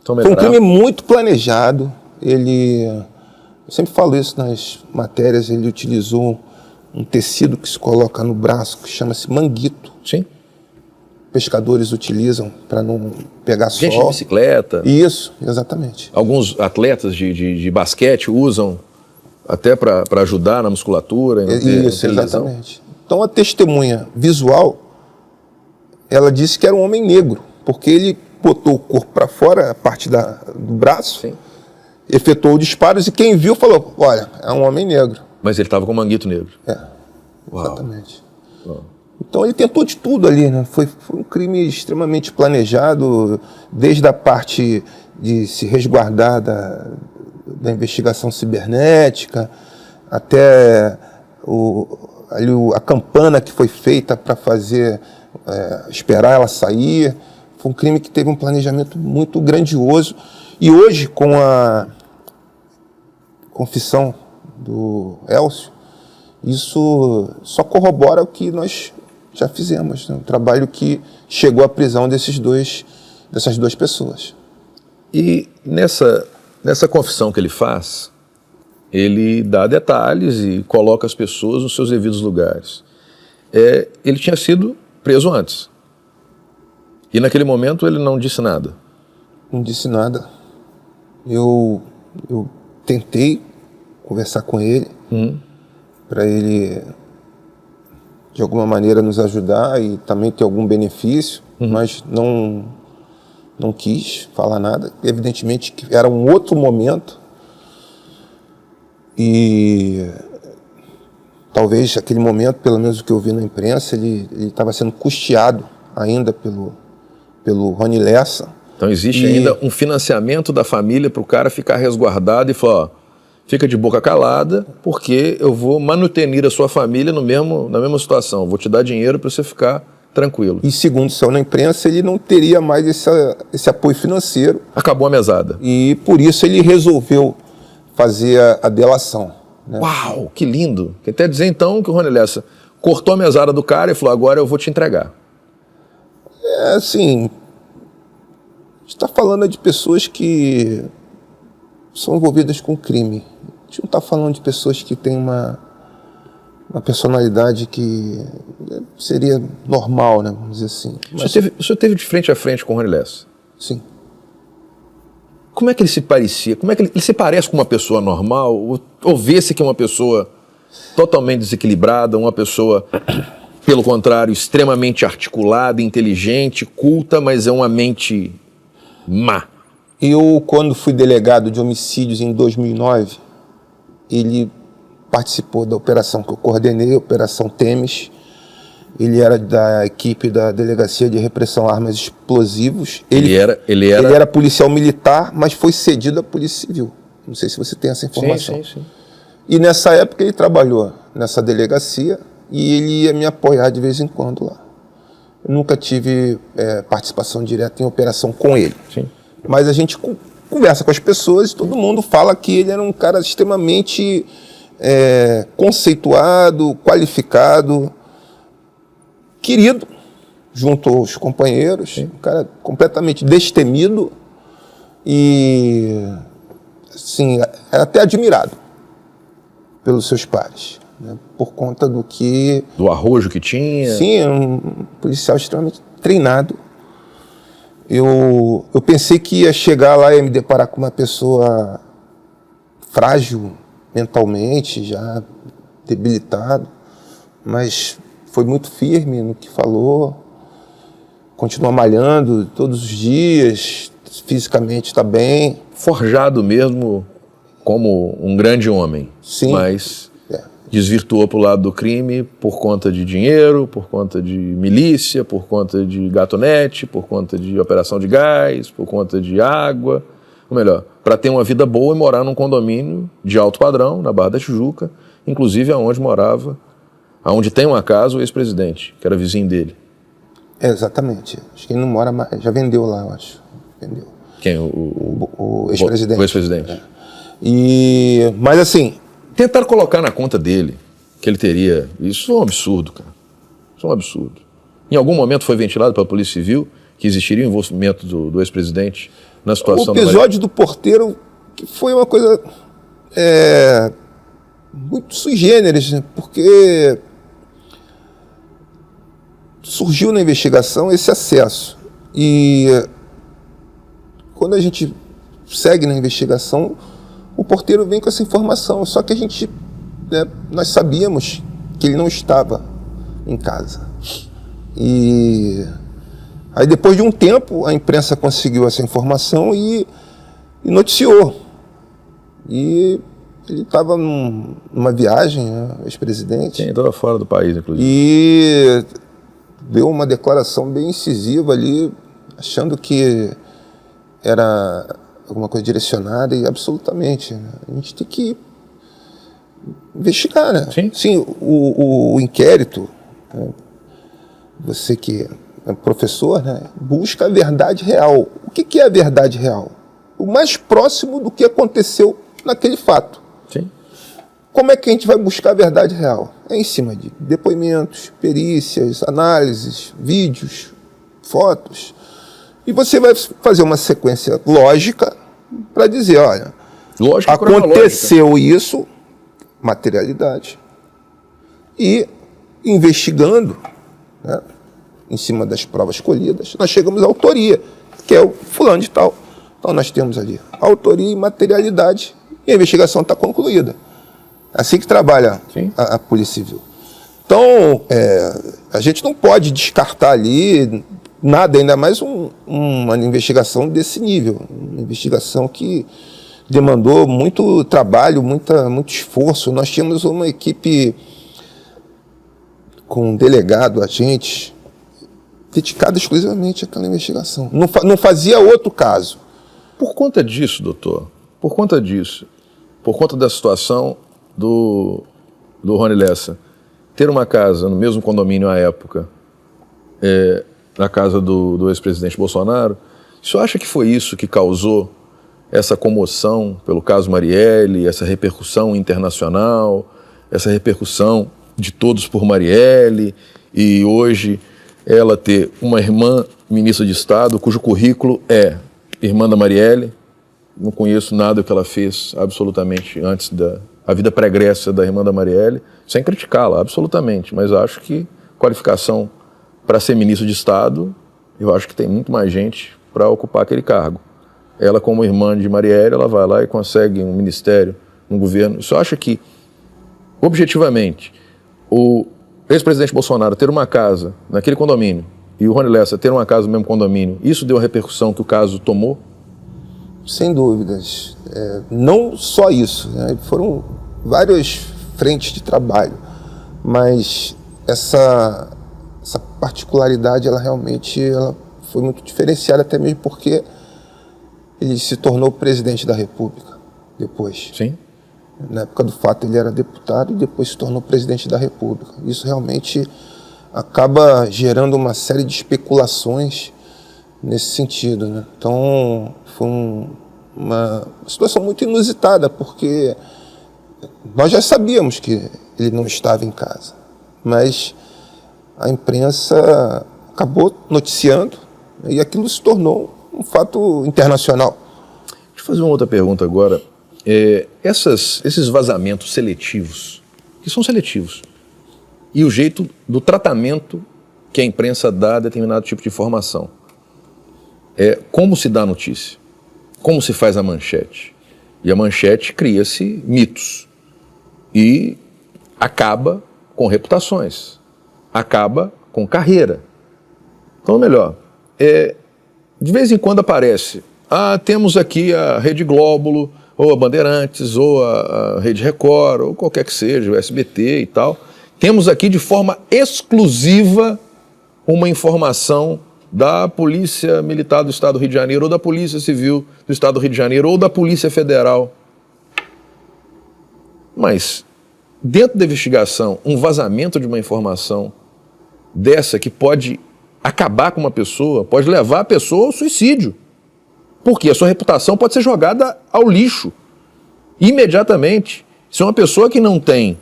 Então, foi um crime muito planejado. Eu sempre falo isso nas matérias, ele utilizou um tecido que se coloca no braço, que chama-se manguito. Sim. Pescadores utilizam para não pegar sol. Gente de bicicleta. Isso, exatamente. Alguns atletas de basquete usam até para ajudar na musculatura. Isso, exatamente. Então a testemunha visual, ela disse que era um homem negro, porque ele botou o corpo para fora, a parte do braço, sim, efetuou disparos e quem viu falou, olha, é um homem negro. Mas ele estava com manguito negro. Exatamente. Uau. Então ele tentou de tudo ali, né? Foi um crime extremamente planejado, desde a parte de se resguardar da investigação cibernética, até a campana que foi feita para esperar ela sair. Foi um crime que teve um planejamento muito grandioso. E hoje, com a confissão do Elcio, isso só corrobora o que nós já fizemos, né? Um trabalho que chegou à prisão dessas duas pessoas. E nessa confissão que ele faz, ele dá detalhes e coloca as pessoas nos seus devidos lugares. Ele tinha sido preso antes. E naquele momento ele não disse nada. Não disse nada. Eu tentei conversar com ele, para ele de alguma maneira nos ajudar e também ter algum benefício, mas não quis falar nada. Evidentemente que era um outro momento e talvez aquele momento, pelo menos o que eu vi na imprensa, ele estava sendo custeado ainda pelo Rony Lessa. Então existe ainda um financiamento da família para o cara ficar resguardado e falar, ó, fica de boca calada, porque eu vou manutenir a sua família na mesma situação. Vou te dar dinheiro para você ficar tranquilo. E segundo saiu na imprensa, ele não teria mais esse apoio financeiro. Acabou a mesada. E por isso ele resolveu fazer a delação. Né? Uau, que lindo. Quer até dizer então que o Rony Lessa cortou a mesada do cara e falou, agora eu vou te entregar. Assim, a gente está falando de pessoas que são envolvidas com crime. A gente não está falando de pessoas que têm uma personalidade que seria normal, né? Vamos dizer assim. Mas... O senhor teve de frente a frente com o Rony Lessa? Sim. Como é que ele se parecia? Como é que ele se parece com uma pessoa normal? Ou vê-se que é uma pessoa totalmente desequilibrada, uma pessoa, pelo contrário, extremamente articulada, inteligente, culta, mas é uma mente má? Eu, quando fui delegado de homicídios em 2009, ele participou da operação que eu coordenei, a Operação Temis. Ele era da equipe da Delegacia de Repressão a Armas Explosivos. Ele era policial militar, mas foi cedido à Polícia Civil. Não sei se você tem essa informação. Sim. E nessa época ele trabalhou nessa delegacia e ele ia me apoiar de vez em quando lá. Eu nunca tive participação direta em operação com ele. Sim. Mas a gente conversa com as pessoas e todo mundo fala que ele era um cara extremamente conceituado, qualificado, querido junto aos companheiros, sim, um cara completamente destemido e, assim, era até admirado pelos seus pares, né, por conta do arrojo que tinha. Sim, um policial extremamente treinado. Eu pensei que ia chegar lá e me deparar com uma pessoa frágil mentalmente, já debilitado, mas foi muito firme no que falou, continua malhando todos os dias, fisicamente está bem. Forjado mesmo como um grande homem. Sim. Mas desvirtuou para o lado do crime por conta de dinheiro, por conta de milícia, por conta de gatonete, por conta de operação de gás, por conta de água. Ou melhor, para ter uma vida boa e morar num condomínio de alto padrão, na Barra da Tijuca, inclusive aonde tem uma casa o ex-presidente, que era vizinho dele. Exatamente. Acho que ele não mora mais. Já vendeu lá, eu acho. Vendeu. Quem? O ex-presidente. O ex-presidente. Mas assim... Tentaram colocar na conta dele que ele teria... Isso é um absurdo, cara. Isso é um absurdo. Em algum momento foi ventilado pela Polícia Civil que existiria o envolvimento do ex-presidente na situação... O episódio do porteiro que foi uma coisa muito sui generis, né? Porque surgiu na investigação esse acesso. E quando a gente segue na investigação, o porteiro vem com essa informação. Só que a gente, nós sabíamos que ele não estava em casa. E aí depois de um tempo a imprensa conseguiu essa informação e noticiou. E ele estava numa viagem, né, ex-presidente. Sim, estava fora do país, inclusive. E deu uma declaração bem incisiva ali, achando que era alguma coisa direcionada, e absolutamente. Né? A gente tem que investigar, né? Sim. Sim, o inquérito, né? Você que é professor, né? Busca a verdade real. O que é a verdade real? O mais próximo do que aconteceu naquele fato. Sim. Como é que a gente vai buscar a verdade real? É em cima de depoimentos, perícias, análises, vídeos, fotos. E você vai fazer uma sequência lógica para dizer, olha, Lógico, aconteceu isso, materialidade, e investigando, né, em cima das provas colhidas, nós chegamos à autoria, que é o fulano de tal. Então nós temos ali autoria e materialidade, e a investigação está concluída. Assim que trabalha a Polícia Civil. Então, a gente não pode descartar ali nada, ainda mais uma investigação desse nível. Uma investigação que demandou muito trabalho, muito esforço. Nós tínhamos uma equipe com um delegado, agentes, dedicado exclusivamente àquela investigação. Não fazia outro caso. Por conta disso, doutor, por conta da situação do Rony Lessa ter uma casa no mesmo condomínio à época, na casa do ex-presidente Bolsonaro, o senhor acha que foi isso que causou essa comoção pelo caso Marielle, essa repercussão internacional, essa repercussão de todos por Marielle, e hoje ela ter uma irmã ministra de Estado cujo currículo é irmã da Marielle? Não conheço nada que ela fez absolutamente antes a vida pregressa da irmã da Marielle, sem criticá-la, absolutamente, mas acho que qualificação para ser ministro de Estado, eu acho que tem muito mais gente para ocupar aquele cargo. Ela, como irmã de Marielle, ela vai lá e consegue um ministério, um governo. Você acha que, objetivamente, o ex-presidente Bolsonaro ter uma casa naquele condomínio e o Rony Lessa ter uma casa no mesmo condomínio, isso deu a repercussão que o caso tomou? Sem dúvidas. Não só isso, né? Foram várias frentes de trabalho, mas essa particularidade, ela realmente foi muito diferenciada, até mesmo porque ele se tornou presidente da República depois. Sim. Na época do fato ele era deputado e depois se tornou presidente da República. Isso realmente acaba gerando uma série de especulações nesse sentido, né? Então foi uma situação muito inusitada, porque nós já sabíamos que ele não estava em casa, mas a imprensa acabou noticiando e aquilo se tornou um fato internacional. Deixa eu fazer uma outra pergunta agora. Esses vazamentos seletivos, que são seletivos, e o jeito do tratamento que a imprensa dá a determinado tipo de informação. Como se dá a notícia? Como se faz a manchete? E a manchete cria-se mitos e acaba com reputações, acaba com carreira. Então, melhor, de vez em quando aparece temos aqui a Rede Glóbulo, ou a Bandeirantes, ou a Rede Record, ou qualquer que seja, o SBT e tal. Temos aqui de forma exclusiva uma informação da Polícia Militar do Estado do Rio de Janeiro, ou da Polícia Civil do Estado do Rio de Janeiro, ou da Polícia Federal. Mas, dentro da investigação, um vazamento de uma informação dessa que pode acabar com uma pessoa, pode levar a pessoa ao suicídio. Porque a sua reputação pode ser jogada ao lixo imediatamente. Se uma pessoa que não tem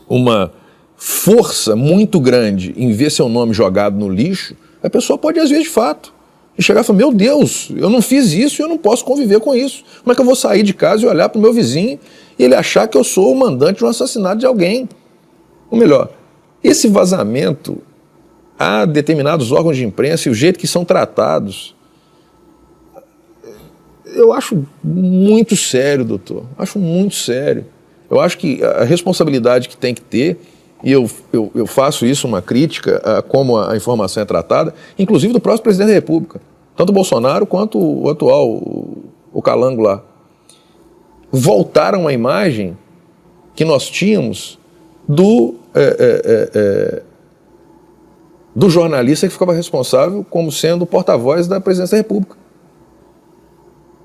uma força muito grande em ver seu nome jogado no lixo, a pessoa pode, às vezes, de fato, chegar e falar, meu Deus, eu não fiz isso e eu não posso conviver com isso. Como é que eu vou sair de casa e olhar para o meu vizinho e ele achar que eu sou o mandante de um assassinato de alguém? Ou melhor, esse vazamento a determinados órgãos de imprensa e o jeito que são tratados, eu acho muito sério, doutor. Acho muito sério. Eu acho que a responsabilidade que tem que ter, e eu faço isso uma crítica a como a informação é tratada, inclusive do próprio presidente da República, tanto o Bolsonaro quanto o atual, o Calango lá. Voltaram a imagem que nós tínhamos do jornalista que ficava responsável como sendo o porta-voz da presidência da República.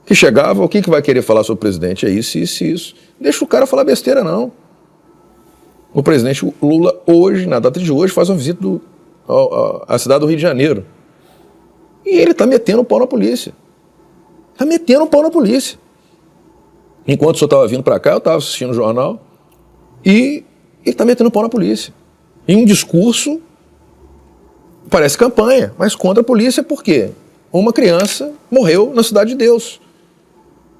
Que chegava, o que vai querer falar sobre o presidente? É isso, isso e isso. Deixa o cara falar besteira, não. O presidente Lula, hoje, na data de hoje, faz uma visita à cidade do Rio de Janeiro. E ele está metendo o pau na polícia. Está metendo o pau na polícia. Enquanto o senhor estava vindo para cá, eu estava assistindo o jornal, e ele está metendo o pau na polícia. Em um discurso, parece campanha, mas contra a polícia por quê? Uma criança morreu na Cidade de Deus.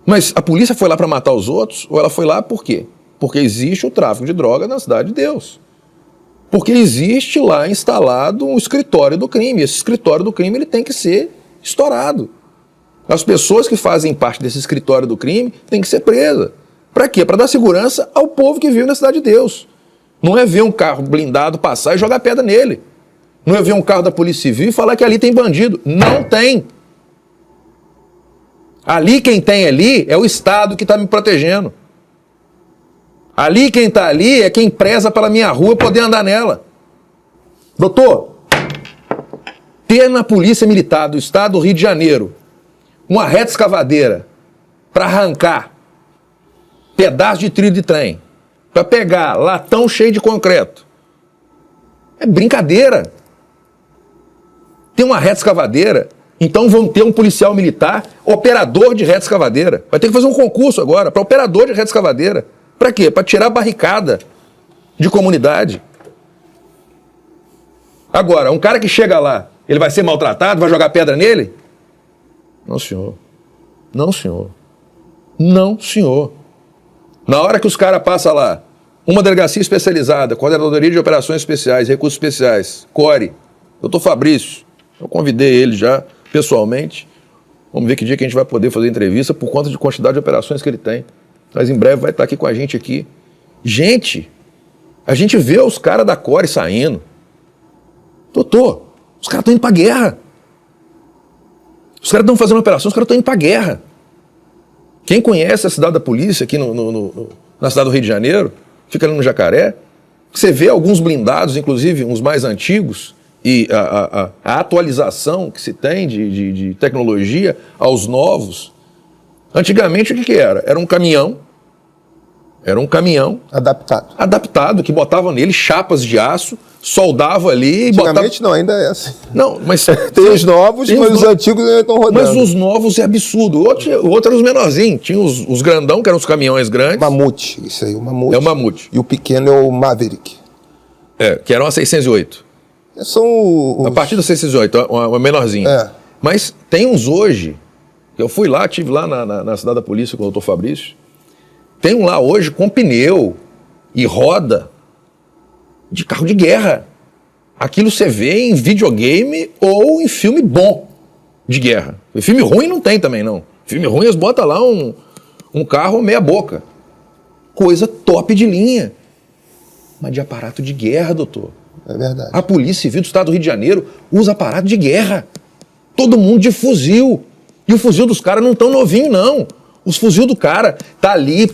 Mas a polícia foi lá para matar os outros, ou ela foi lá por quê? Porque existe o tráfico de droga na Cidade de Deus. Porque existe lá instalado um escritório do crime. Esse escritório do crime ele tem que ser estourado. As pessoas que fazem parte desse escritório do crime têm que ser presas. Para quê? Para dar segurança ao povo que vive na Cidade de Deus. Não é ver um carro blindado passar e jogar pedra nele. Não é ver um carro da Polícia Civil e falar que ali tem bandido. Não tem. Ali quem tem ali é o Estado que está me protegendo. Ali quem está ali é quem preza pela minha rua poder andar nela. Doutor, ter na Polícia Militar do Estado do Rio de Janeiro uma reta escavadeira para arrancar pedaço de trilho de trem, para pegar latão cheio de concreto, é brincadeira. Tem uma reta escavadeira, então vão ter um policial militar operador de reta escavadeira. Vai ter que fazer um concurso agora para operador de reta escavadeira. Para quê? Para tirar a barricada de comunidade. Agora, um cara que chega lá, ele vai ser maltratado, vai jogar pedra nele? Não, senhor. Não, senhor. Não, senhor. Na hora que os caras passam lá, uma delegacia especializada, Coordenadoria de Operações Especiais, Recursos Especiais, CORE, doutor Fabrício, eu convidei ele já pessoalmente. Vamos ver que dia que a gente vai poder fazer entrevista por conta de quantidade de operações que ele tem. Mas em breve vai estar aqui com a gente aqui. Gente, a gente vê os caras da CORE saindo. Doutor, os caras estão indo para a guerra. Os caras estão fazendo operação, os caras estão indo para a guerra. Quem conhece a cidade da polícia aqui na cidade do Rio de Janeiro, fica ali no Jacaré, você vê alguns blindados, inclusive uns mais antigos, e a atualização que se tem de tecnologia aos novos. Antigamente o que era? Era um caminhão adaptado, que botava nele chapas de aço, soldava ali e botava... Antigamente não, ainda é assim. Não, mas... Tem os novos, mas os antigos ainda estão rodando. Mas os novos é absurdo. O outro era os menorzinhos. Tinha os grandão, que eram os caminhões grandes. Mamute, isso aí, o Mamute. É o Mamute. E o pequeno é o Maverick. Que eram a 608. São os... A partir da 608, uma menorzinha. Mas tem uns hoje, eu fui lá, estive lá na cidade da polícia com o doutor Fabrício, tem um lá hoje com pneu e roda de carro de guerra. Aquilo você vê em videogame ou em filme bom de guerra. E filme ruim não tem também, não. Filme ruim eles botam lá um carro meia boca. Coisa top de linha. Mas de aparato de guerra, doutor. É verdade. A Polícia Civil do Estado do Rio de Janeiro usa aparato de guerra. Todo mundo de fuzil. E o fuzil dos caras não tão novinho, não. Os fuzil do cara tá ali,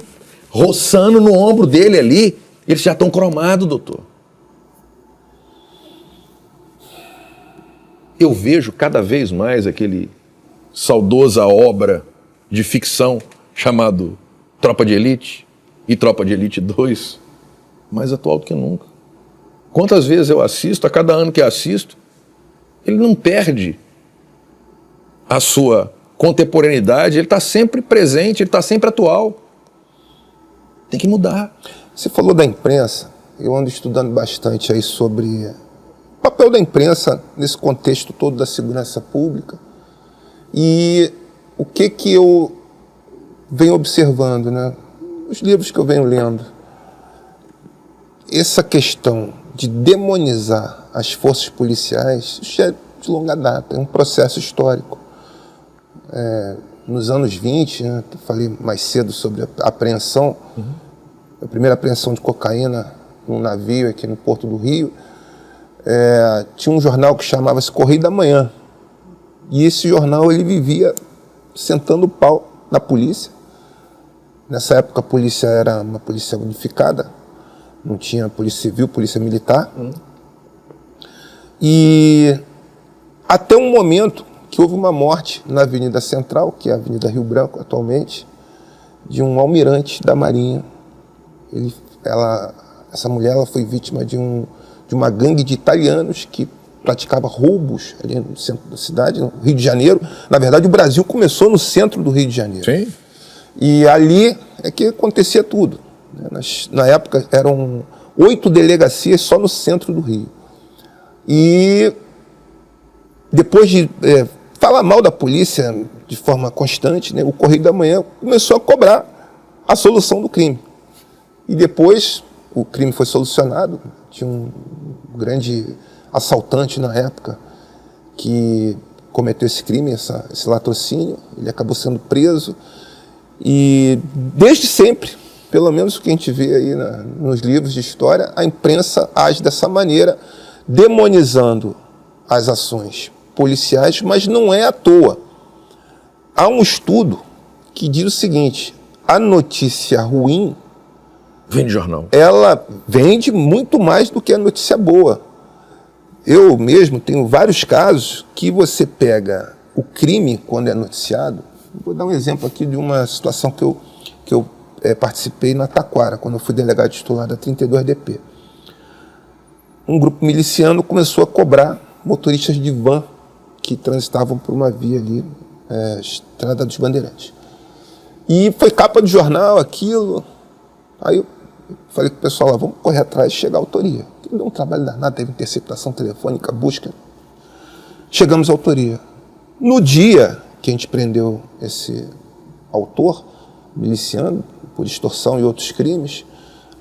roçando no ombro dele ali. Eles já estão cromados, doutor. Eu vejo cada vez mais aquele saudosa obra de ficção chamado Tropa de Elite e Tropa de Elite 2, mais atual do que nunca. Quantas vezes eu assisto, a cada ano que assisto, ele não perde a sua contemporaneidade, ele está sempre presente, ele está sempre atual. Tem que mudar. Você falou da imprensa, eu ando estudando bastante aí sobre o papel da imprensa nesse contexto todo da segurança pública e o que eu venho observando, né? Os livros que eu venho lendo. Essa questão de demonizar as forças policiais, isso é de longa data, é um processo histórico. Nos anos 20, né, eu falei mais cedo sobre a apreensão, a primeira apreensão de cocaína num navio aqui no Porto do Rio, tinha um jornal que chamava-se Correio da Manhã. E esse jornal ele vivia sentando o pau na polícia. Nessa época a polícia era uma polícia unificada, não tinha polícia civil, polícia militar. E até um momento que houve uma morte na Avenida Central, que é a Avenida Rio Branco atualmente, de um almirante da Marinha. Essa mulher ela foi vítima de uma gangue de italianos que praticava roubos ali no centro da cidade, no Rio de Janeiro. Na verdade, o Brasil começou no centro do Rio de Janeiro. Sim. E ali é que acontecia tudo. Na época, eram 8 delegacias só no centro do Rio. E depois de falar mal da polícia de forma constante, né, o Correio da Manhã começou a cobrar a solução do crime. E depois o crime foi solucionado. Tinha um grande assaltante na época que cometeu esse crime, esse latrocínio. Ele acabou sendo preso. E desde sempre, pelo menos o que a gente vê aí nos livros de história, a imprensa age dessa maneira, demonizando as ações policiais, mas não é à toa. Há um estudo que diz o seguinte: a notícia ruim vende jornal. Ela vende muito mais do que a notícia boa. Eu mesmo tenho vários casos que você pega o crime quando é noticiado. Vou dar um exemplo aqui de uma situação que eu participei na Taquara, quando eu fui delegado titular da 32DP. Um grupo miliciano começou a cobrar motoristas de van que transitavam por uma via ali, Estrada dos Bandeirantes. E foi capa de jornal aquilo. Aí eu falei com o pessoal lá, vamos correr atrás e chegar à autoria. Deu um trabalho danado, teve interceptação telefônica, busca. Chegamos à autoria. No dia que a gente prendeu esse autor, miliciano, por extorsão e outros crimes,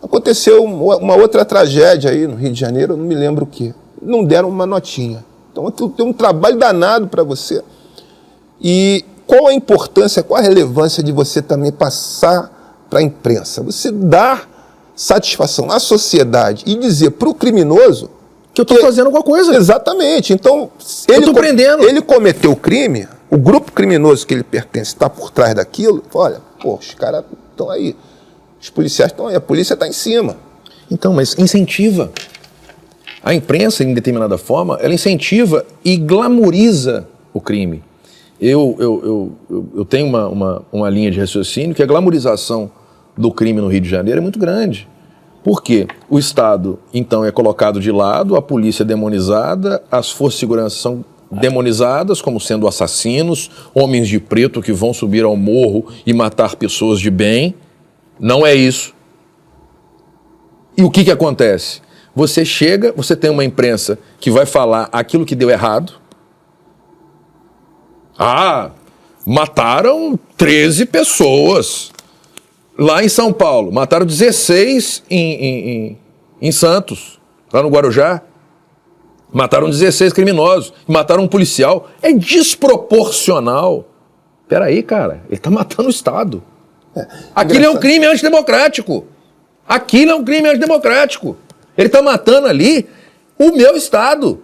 aconteceu uma outra tragédia aí no Rio de Janeiro, eu não me lembro o quê. Não deram uma notinha. Então aquilo tem um trabalho danado para você. E qual a importância, qual a relevância de você também passar para a imprensa? Você dar satisfação à sociedade e dizer para o criminoso que eu estou fazendo alguma coisa. Exatamente. Então, prendendo. Ele cometeu o crime, o grupo criminoso que ele pertence está por trás daquilo. Olha, pô, os caras estão aí, os policiais estão aí, a polícia está em cima. Então, mas incentiva. A imprensa, em determinada forma, ela incentiva e glamoriza o crime. Eu tenho uma linha de raciocínio que a glamorização do crime no Rio de Janeiro é muito grande. Por quê? O Estado, então, é colocado de lado, a polícia é demonizada, as forças de segurança são demonizadas como sendo assassinos, homens de preto que vão subir ao morro e matar pessoas de bem. Não é isso. E o que acontece? Você chega, você tem uma imprensa que vai falar aquilo que deu errado. Mataram 13 pessoas lá em São Paulo. Mataram 16 em Santos, lá no Guarujá. Mataram 16 criminosos. Mataram um policial. É desproporcional. Peraí, cara. Ele está matando o Estado. Aquilo é um crime antidemocrático. Aquilo é um crime antidemocrático. Ele está matando ali o meu Estado.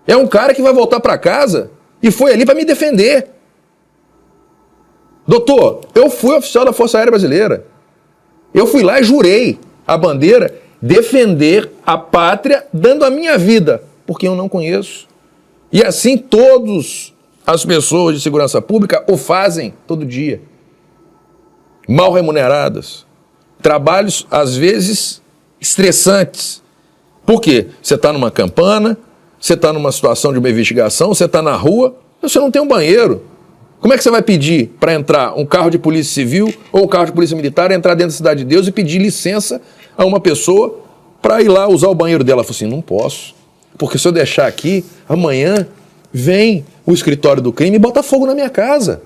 É um cara que vai voltar para casa e foi ali para me defender. Doutor, eu fui oficial da Força Aérea Brasileira. Eu fui lá e jurei a bandeira defender a pátria dando a minha vida, porque eu não conheço. E assim todas as pessoas de segurança pública o fazem todo dia. Mal remuneradas. Trabalhos, às vezes, estressantes. Por quê? Você está numa campana, você está numa situação de uma investigação, você está na rua, você não tem um banheiro. Como é que você vai pedir para entrar um carro de polícia civil ou um carro de polícia militar, entrar dentro da Cidade de Deus e pedir licença a uma pessoa para ir lá usar o banheiro dela? Ela falou assim, não posso, porque se eu deixar aqui, amanhã vem o escritório do crime e bota fogo na minha casa.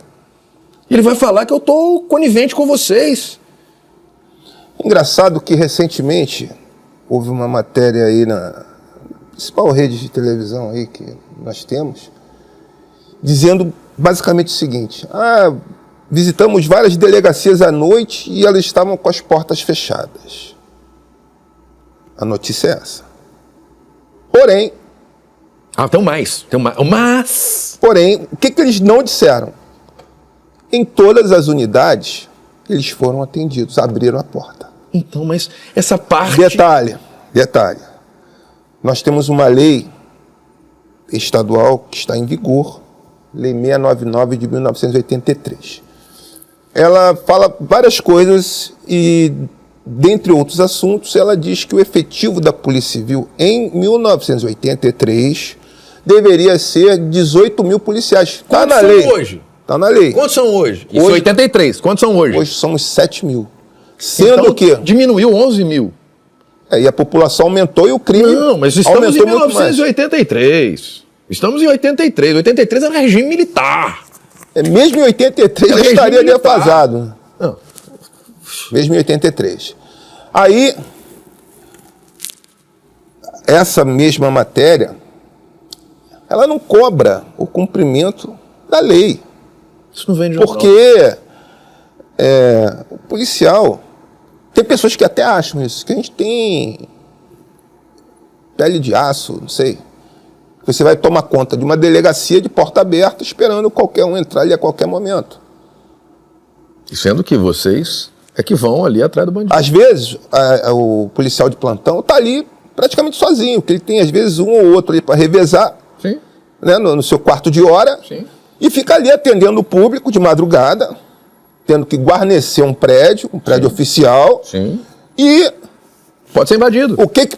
Ele vai falar que eu estou conivente com vocês. Engraçado que recentemente houve uma matéria aí na principal rede de televisão aí que nós temos, dizendo basicamente o seguinte: visitamos várias delegacias à noite e elas estavam com as portas fechadas. A notícia é essa. Porém... tem mais. Mas... Porém, o que eles não disseram? Em todas as unidades, eles foram atendidos, abriram a porta. Então, mas essa parte... Detalhe. Nós temos uma lei estadual que está em vigor, Lei 699 de 1983. Ela fala várias coisas e, dentre outros assuntos, ela diz que o efetivo da Polícia Civil em 1983 deveria ser 18 mil policiais. Está na lei. Hoje? Está na lei. Quantos são hoje? Isso, 83. Quantos são hoje? Hoje somos 7 mil. Sendo então, que... diminuiu 11 mil. E a população aumentou e o crime aumentou. Não, mas estamos em 1983. Estamos em 83. 83 era regime militar. Mesmo em 83 já estaria defasado. Não. Mesmo em 83. Aí, essa mesma matéria, ela não cobra o cumprimento da lei. Isso não vem de jornal. Porque o policial... Tem pessoas que até acham isso, que a gente tem pele de aço, não sei. Você vai tomar conta de uma delegacia de porta aberta esperando qualquer um entrar ali a qualquer momento. Sendo que vocês é que vão ali atrás do bandido. Às vezes, o policial de plantão está ali praticamente sozinho, porque ele tem às vezes um ou outro ali para revezar. Sim. Né, no seu quarto de hora. Sim. E fica ali atendendo o público de madrugada, tendo que guarnecer um prédio Sim. oficial. Sim. E... pode ser invadido. O que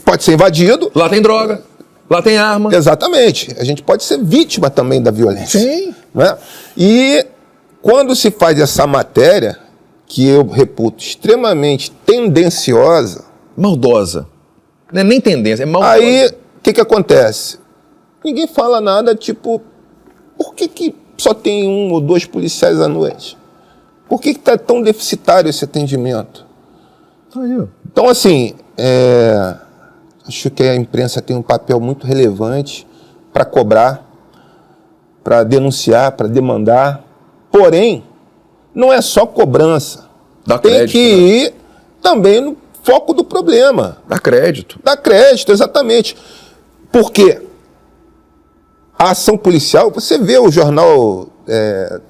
pode ser invadido? Lá tem droga, lá tem arma. Exatamente. A gente pode ser vítima também da violência. Sim. Né? E quando se faz essa matéria, que eu reputo extremamente tendenciosa... Maldosa. Não é nem tendência, é maldosa. Aí, o que acontece? Ninguém fala nada, tipo, por que só tem 1 ou 2 policiais à noite? Por que está tão deficitário esse atendimento? Então, assim, acho que a imprensa tem um papel muito relevante para cobrar, para denunciar, para demandar. Porém, não é só cobrança. Dá tem crédito, que ir também no foco do problema. Dá crédito. Dá crédito, exatamente. Por quê? A ação policial, você vê o jornal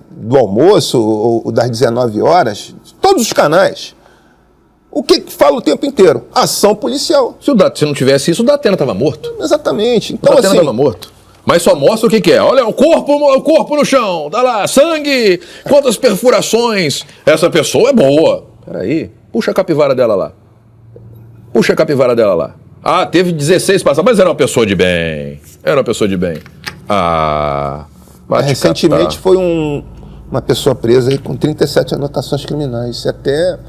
do almoço, ou das 19 horas, todos os canais. O que fala o tempo inteiro? Ação policial. Se não tivesse isso, o Datena estava morto. Exatamente. Então, o Datena estava morto. Mas só mostra o que é. Olha, o corpo no chão, tá lá, sangue, quantas perfurações. Essa pessoa é boa. Peraí, puxa a capivara dela lá. Puxa a capivara dela lá. Ah, teve 16 passados, mas era uma pessoa de bem. Era uma pessoa de bem. Recentemente foi uma pessoa presa aí com 37 anotações criminais. Isso é até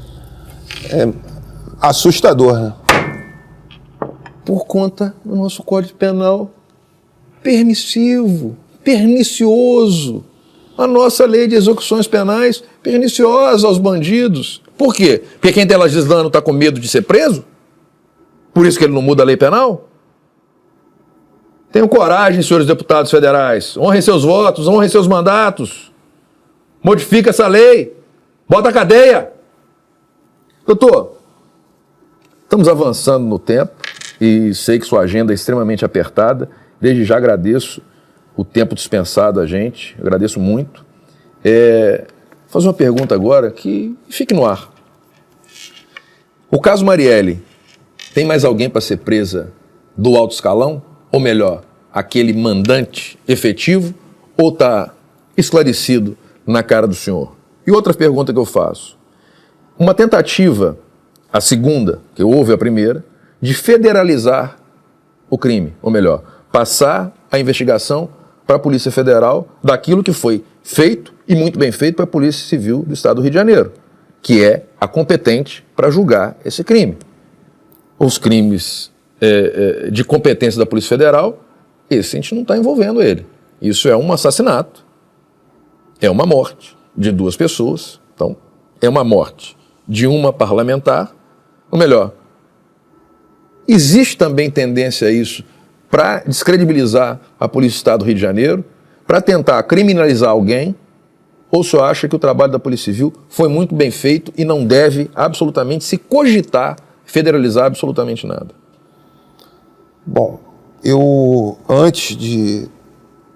assustador, né? Por conta do nosso Código Penal permissivo, pernicioso. A nossa lei de execuções penais perniciosa aos bandidos. Por quê? Porque quem tem legislando está com medo de ser preso? Por isso que ele não muda a lei penal? Tenham coragem, senhores deputados federais. Honrem seus votos, honrem seus mandatos. Modifica essa lei. Bota a cadeia. Doutor, estamos avançando no tempo e sei que sua agenda é extremamente apertada. Desde já agradeço o tempo dispensado a gente. Agradeço muito. fazer uma pergunta agora que fique no ar. O caso Marielle, tem mais alguém para ser presa do alto escalão? Ou melhor, aquele mandante efetivo? Ou está esclarecido na cara do senhor? E outra pergunta que eu faço. Uma tentativa, a segunda, que houve a primeira, de federalizar o crime, ou melhor, passar a investigação para a Polícia Federal daquilo que foi feito e muito bem feito para a Polícia Civil do Estado do Rio de Janeiro, que é a competente para julgar esse crime. Os crimes de competência da Polícia Federal, esse a gente não está envolvendo ele. Isso é um assassinato, é uma morte de 2 pessoas, então é uma morte de uma parlamentar, ou melhor, existe também tendência a isso para descredibilizar a Polícia do Estado do Rio de Janeiro, para tentar criminalizar alguém, ou o senhor acha que o trabalho da Polícia Civil foi muito bem feito e não deve absolutamente se cogitar federalizar absolutamente nada? Bom, eu, antes de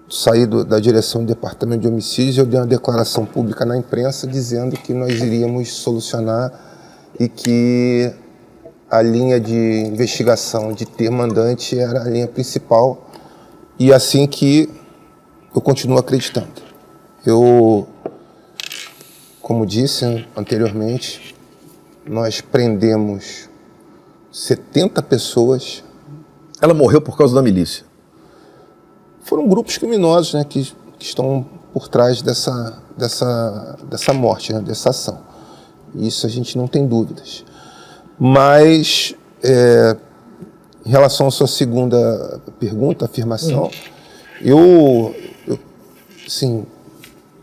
sair da direção do Departamento de Homicídios, eu dei uma declaração pública na imprensa dizendo que nós iríamos solucionar e que a linha de investigação de ter mandante era a linha principal, e assim que eu continuo acreditando. Eu, como disse anteriormente, nós prendemos 70 pessoas. Ela morreu por causa da milícia? Foram grupos criminosos, né, que estão por trás dessa morte, né, dessa ação. Isso a gente não tem dúvidas. Mas, em relação à sua segunda pergunta, afirmação, eu assim,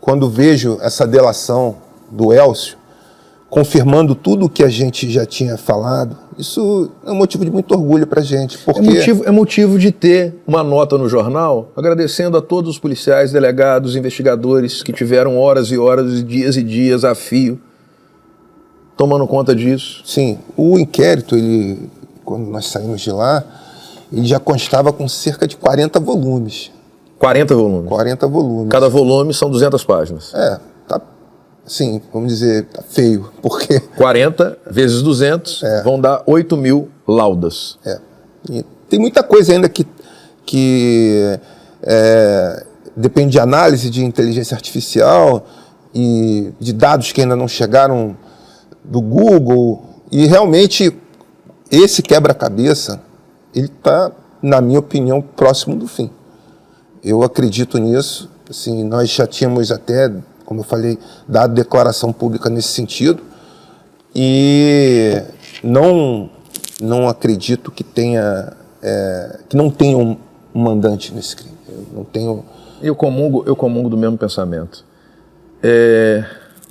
quando vejo essa delação do Elcio, confirmando tudo o que a gente já tinha falado, isso é um motivo de muito orgulho para a gente. Porque... É motivo de ter uma nota no jornal agradecendo a todos os policiais, delegados, investigadores que tiveram horas e horas, e dias a fio, tomando conta disso. Sim, o inquérito, quando nós saímos de lá, ele já constava com cerca de 40 volumes. 40 volumes? 40 volumes. Cada volume são 200 páginas. Tá, sim, vamos dizer, tá feio, porque... 40 vezes 200 vão dar 8.000 laudas. E tem muita coisa ainda que depende de análise de inteligência artificial e de dados que ainda não chegaram do Google, e realmente esse quebra-cabeça, ele está, na minha opinião, próximo do fim. Eu acredito nisso, assim, nós já tínhamos até, como eu falei, dado declaração pública nesse sentido, e não acredito que não tenha um mandante nesse crime. Eu não tenho... Eu comungo do mesmo pensamento.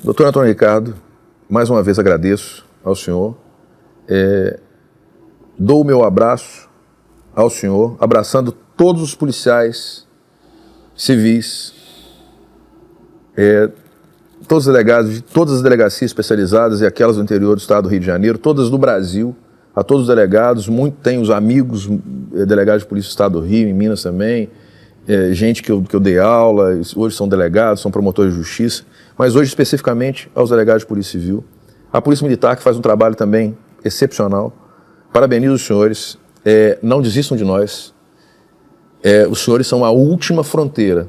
Doutor Antônio Ricardo, mais uma vez agradeço ao senhor, dou o meu abraço ao senhor, abraçando todos os policiais civis, todos os delegados de todas as delegacias especializadas e aquelas do interior do estado do Rio de Janeiro, todas do Brasil, a todos os delegados, tem os amigos delegados de polícia do estado do Rio, em Minas também, gente que eu dei aula, hoje são delegados, são promotores de justiça, mas hoje especificamente aos delegados de Polícia Civil, a Polícia Militar, que faz um trabalho também excepcional. Parabenizo os senhores, não desistam de nós, os senhores são a última fronteira,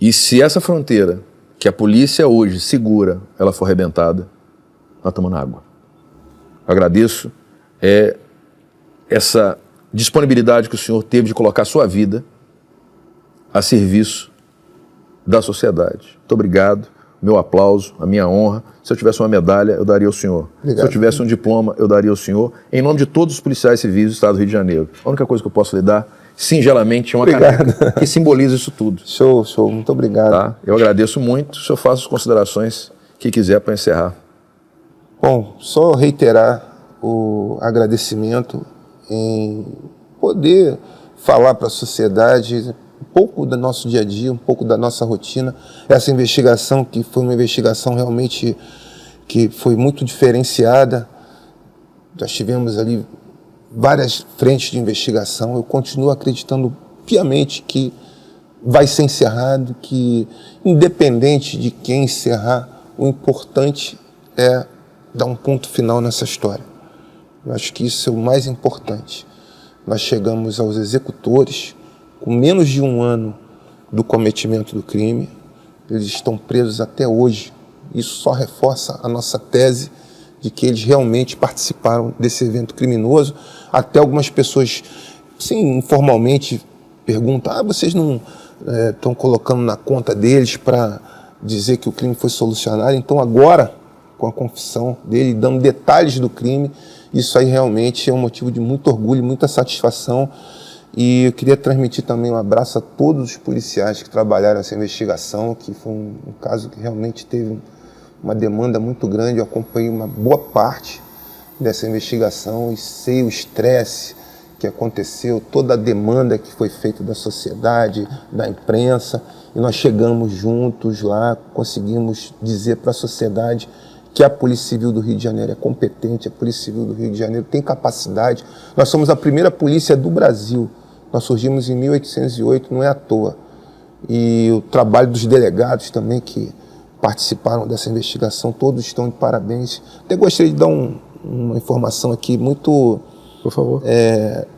e se essa fronteira que a polícia hoje segura, ela for arrebentada, nós estamos na água. Agradeço essa disponibilidade que o senhor teve de colocar a sua vida a serviço da sociedade. Muito obrigado, meu aplauso, a minha honra. Se eu tivesse uma medalha, eu daria ao senhor. Obrigado. Se eu tivesse um diploma, eu daria ao senhor, em nome de todos os policiais civis do estado do Rio de Janeiro. A única coisa que eu posso lhe dar, singelamente, é uma caneca que simboliza isso tudo. Show, muito obrigado. Tá? Eu agradeço muito, o senhor faça as considerações que quiser para encerrar. Bom, só reiterar o agradecimento em poder falar para a sociedade um pouco do nosso dia a dia, um pouco da nossa rotina. Essa investigação, que foi uma investigação realmente que foi muito diferenciada. Nós tivemos ali várias frentes de investigação. Eu continuo acreditando piamente que vai ser encerrado, que independente de quem encerrar, o importante é dar um ponto final nessa história. Eu acho que isso é o mais importante. Nós chegamos aos executores com menos de 1 ano do cometimento do crime. Eles estão presos até hoje. Isso só reforça a nossa tese de que eles realmente participaram desse evento criminoso. Até algumas pessoas, sim, informalmente perguntam: vocês não estão colocando na conta deles para dizer que o crime foi solucionado? Então agora, com a confissão dele, dando detalhes do crime, isso aí realmente é um motivo de muito orgulho, muita satisfação. E eu queria transmitir também um abraço a todos os policiais que trabalharam essa investigação, que foi um caso que realmente teve uma demanda muito grande. Eu acompanhei uma boa parte dessa investigação e sei o estresse que aconteceu, toda a demanda que foi feita da sociedade, da imprensa, e nós chegamos juntos lá, conseguimos dizer para a sociedade que a Polícia Civil do Rio de Janeiro é competente, a Polícia Civil do Rio de Janeiro tem capacidade. Nós somos a primeira polícia do Brasil, nós surgimos em 1808, não é à toa. E o trabalho dos delegados também que participaram dessa investigação, todos estão de parabéns. Até gostaria de dar uma informação aqui muito... Por favor.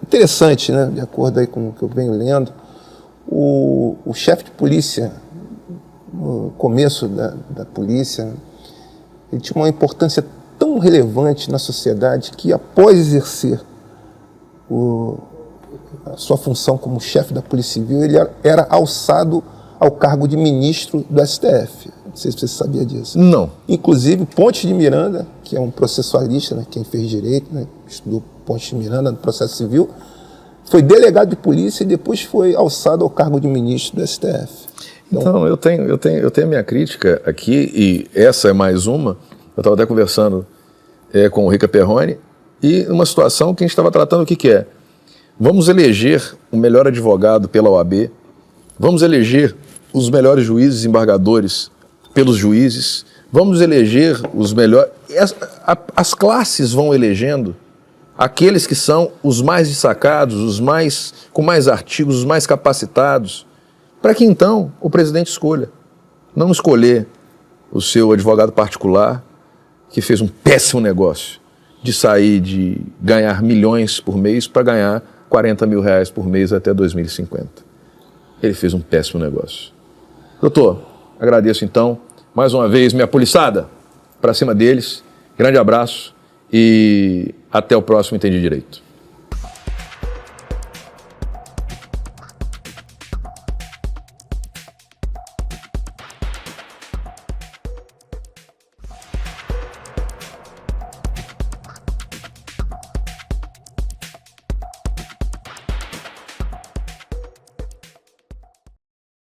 Interessante, né? De acordo aí com o que eu venho lendo, o chefe de polícia, no começo da polícia, ele tinha uma importância tão relevante na sociedade que, após exercer a sua função como chefe da Polícia Civil, ele era alçado ao cargo de ministro do STF. Não sei se você sabia disso. Não. Inclusive, Pontes de Miranda, que é um processualista, né, quem fez direito, né, estudou Pontes de Miranda no processo civil, foi delegado de polícia e depois foi alçado ao cargo de ministro do STF. Então, eu tenho a minha crítica aqui, e essa é mais uma. Eu estava até conversando com o Rica Perrone, e uma situação que a gente estava tratando, o que é? Vamos eleger o melhor advogado pela OAB, vamos eleger os melhores juízes e embargadores pelos juízes, vamos eleger os melhores... As classes vão elegendo aqueles que são os mais destacados, com mais artigos, os mais capacitados, para que então o presidente escolha. Não escolher o seu advogado particular, que fez um péssimo negócio de sair de ganhar milhões por mês para ganhar 40 mil reais por mês até 2050. Ele fez um péssimo negócio. Doutor, agradeço então, mais uma vez, minha poliçada, para cima deles. Grande abraço e até o próximo Entendi Direito.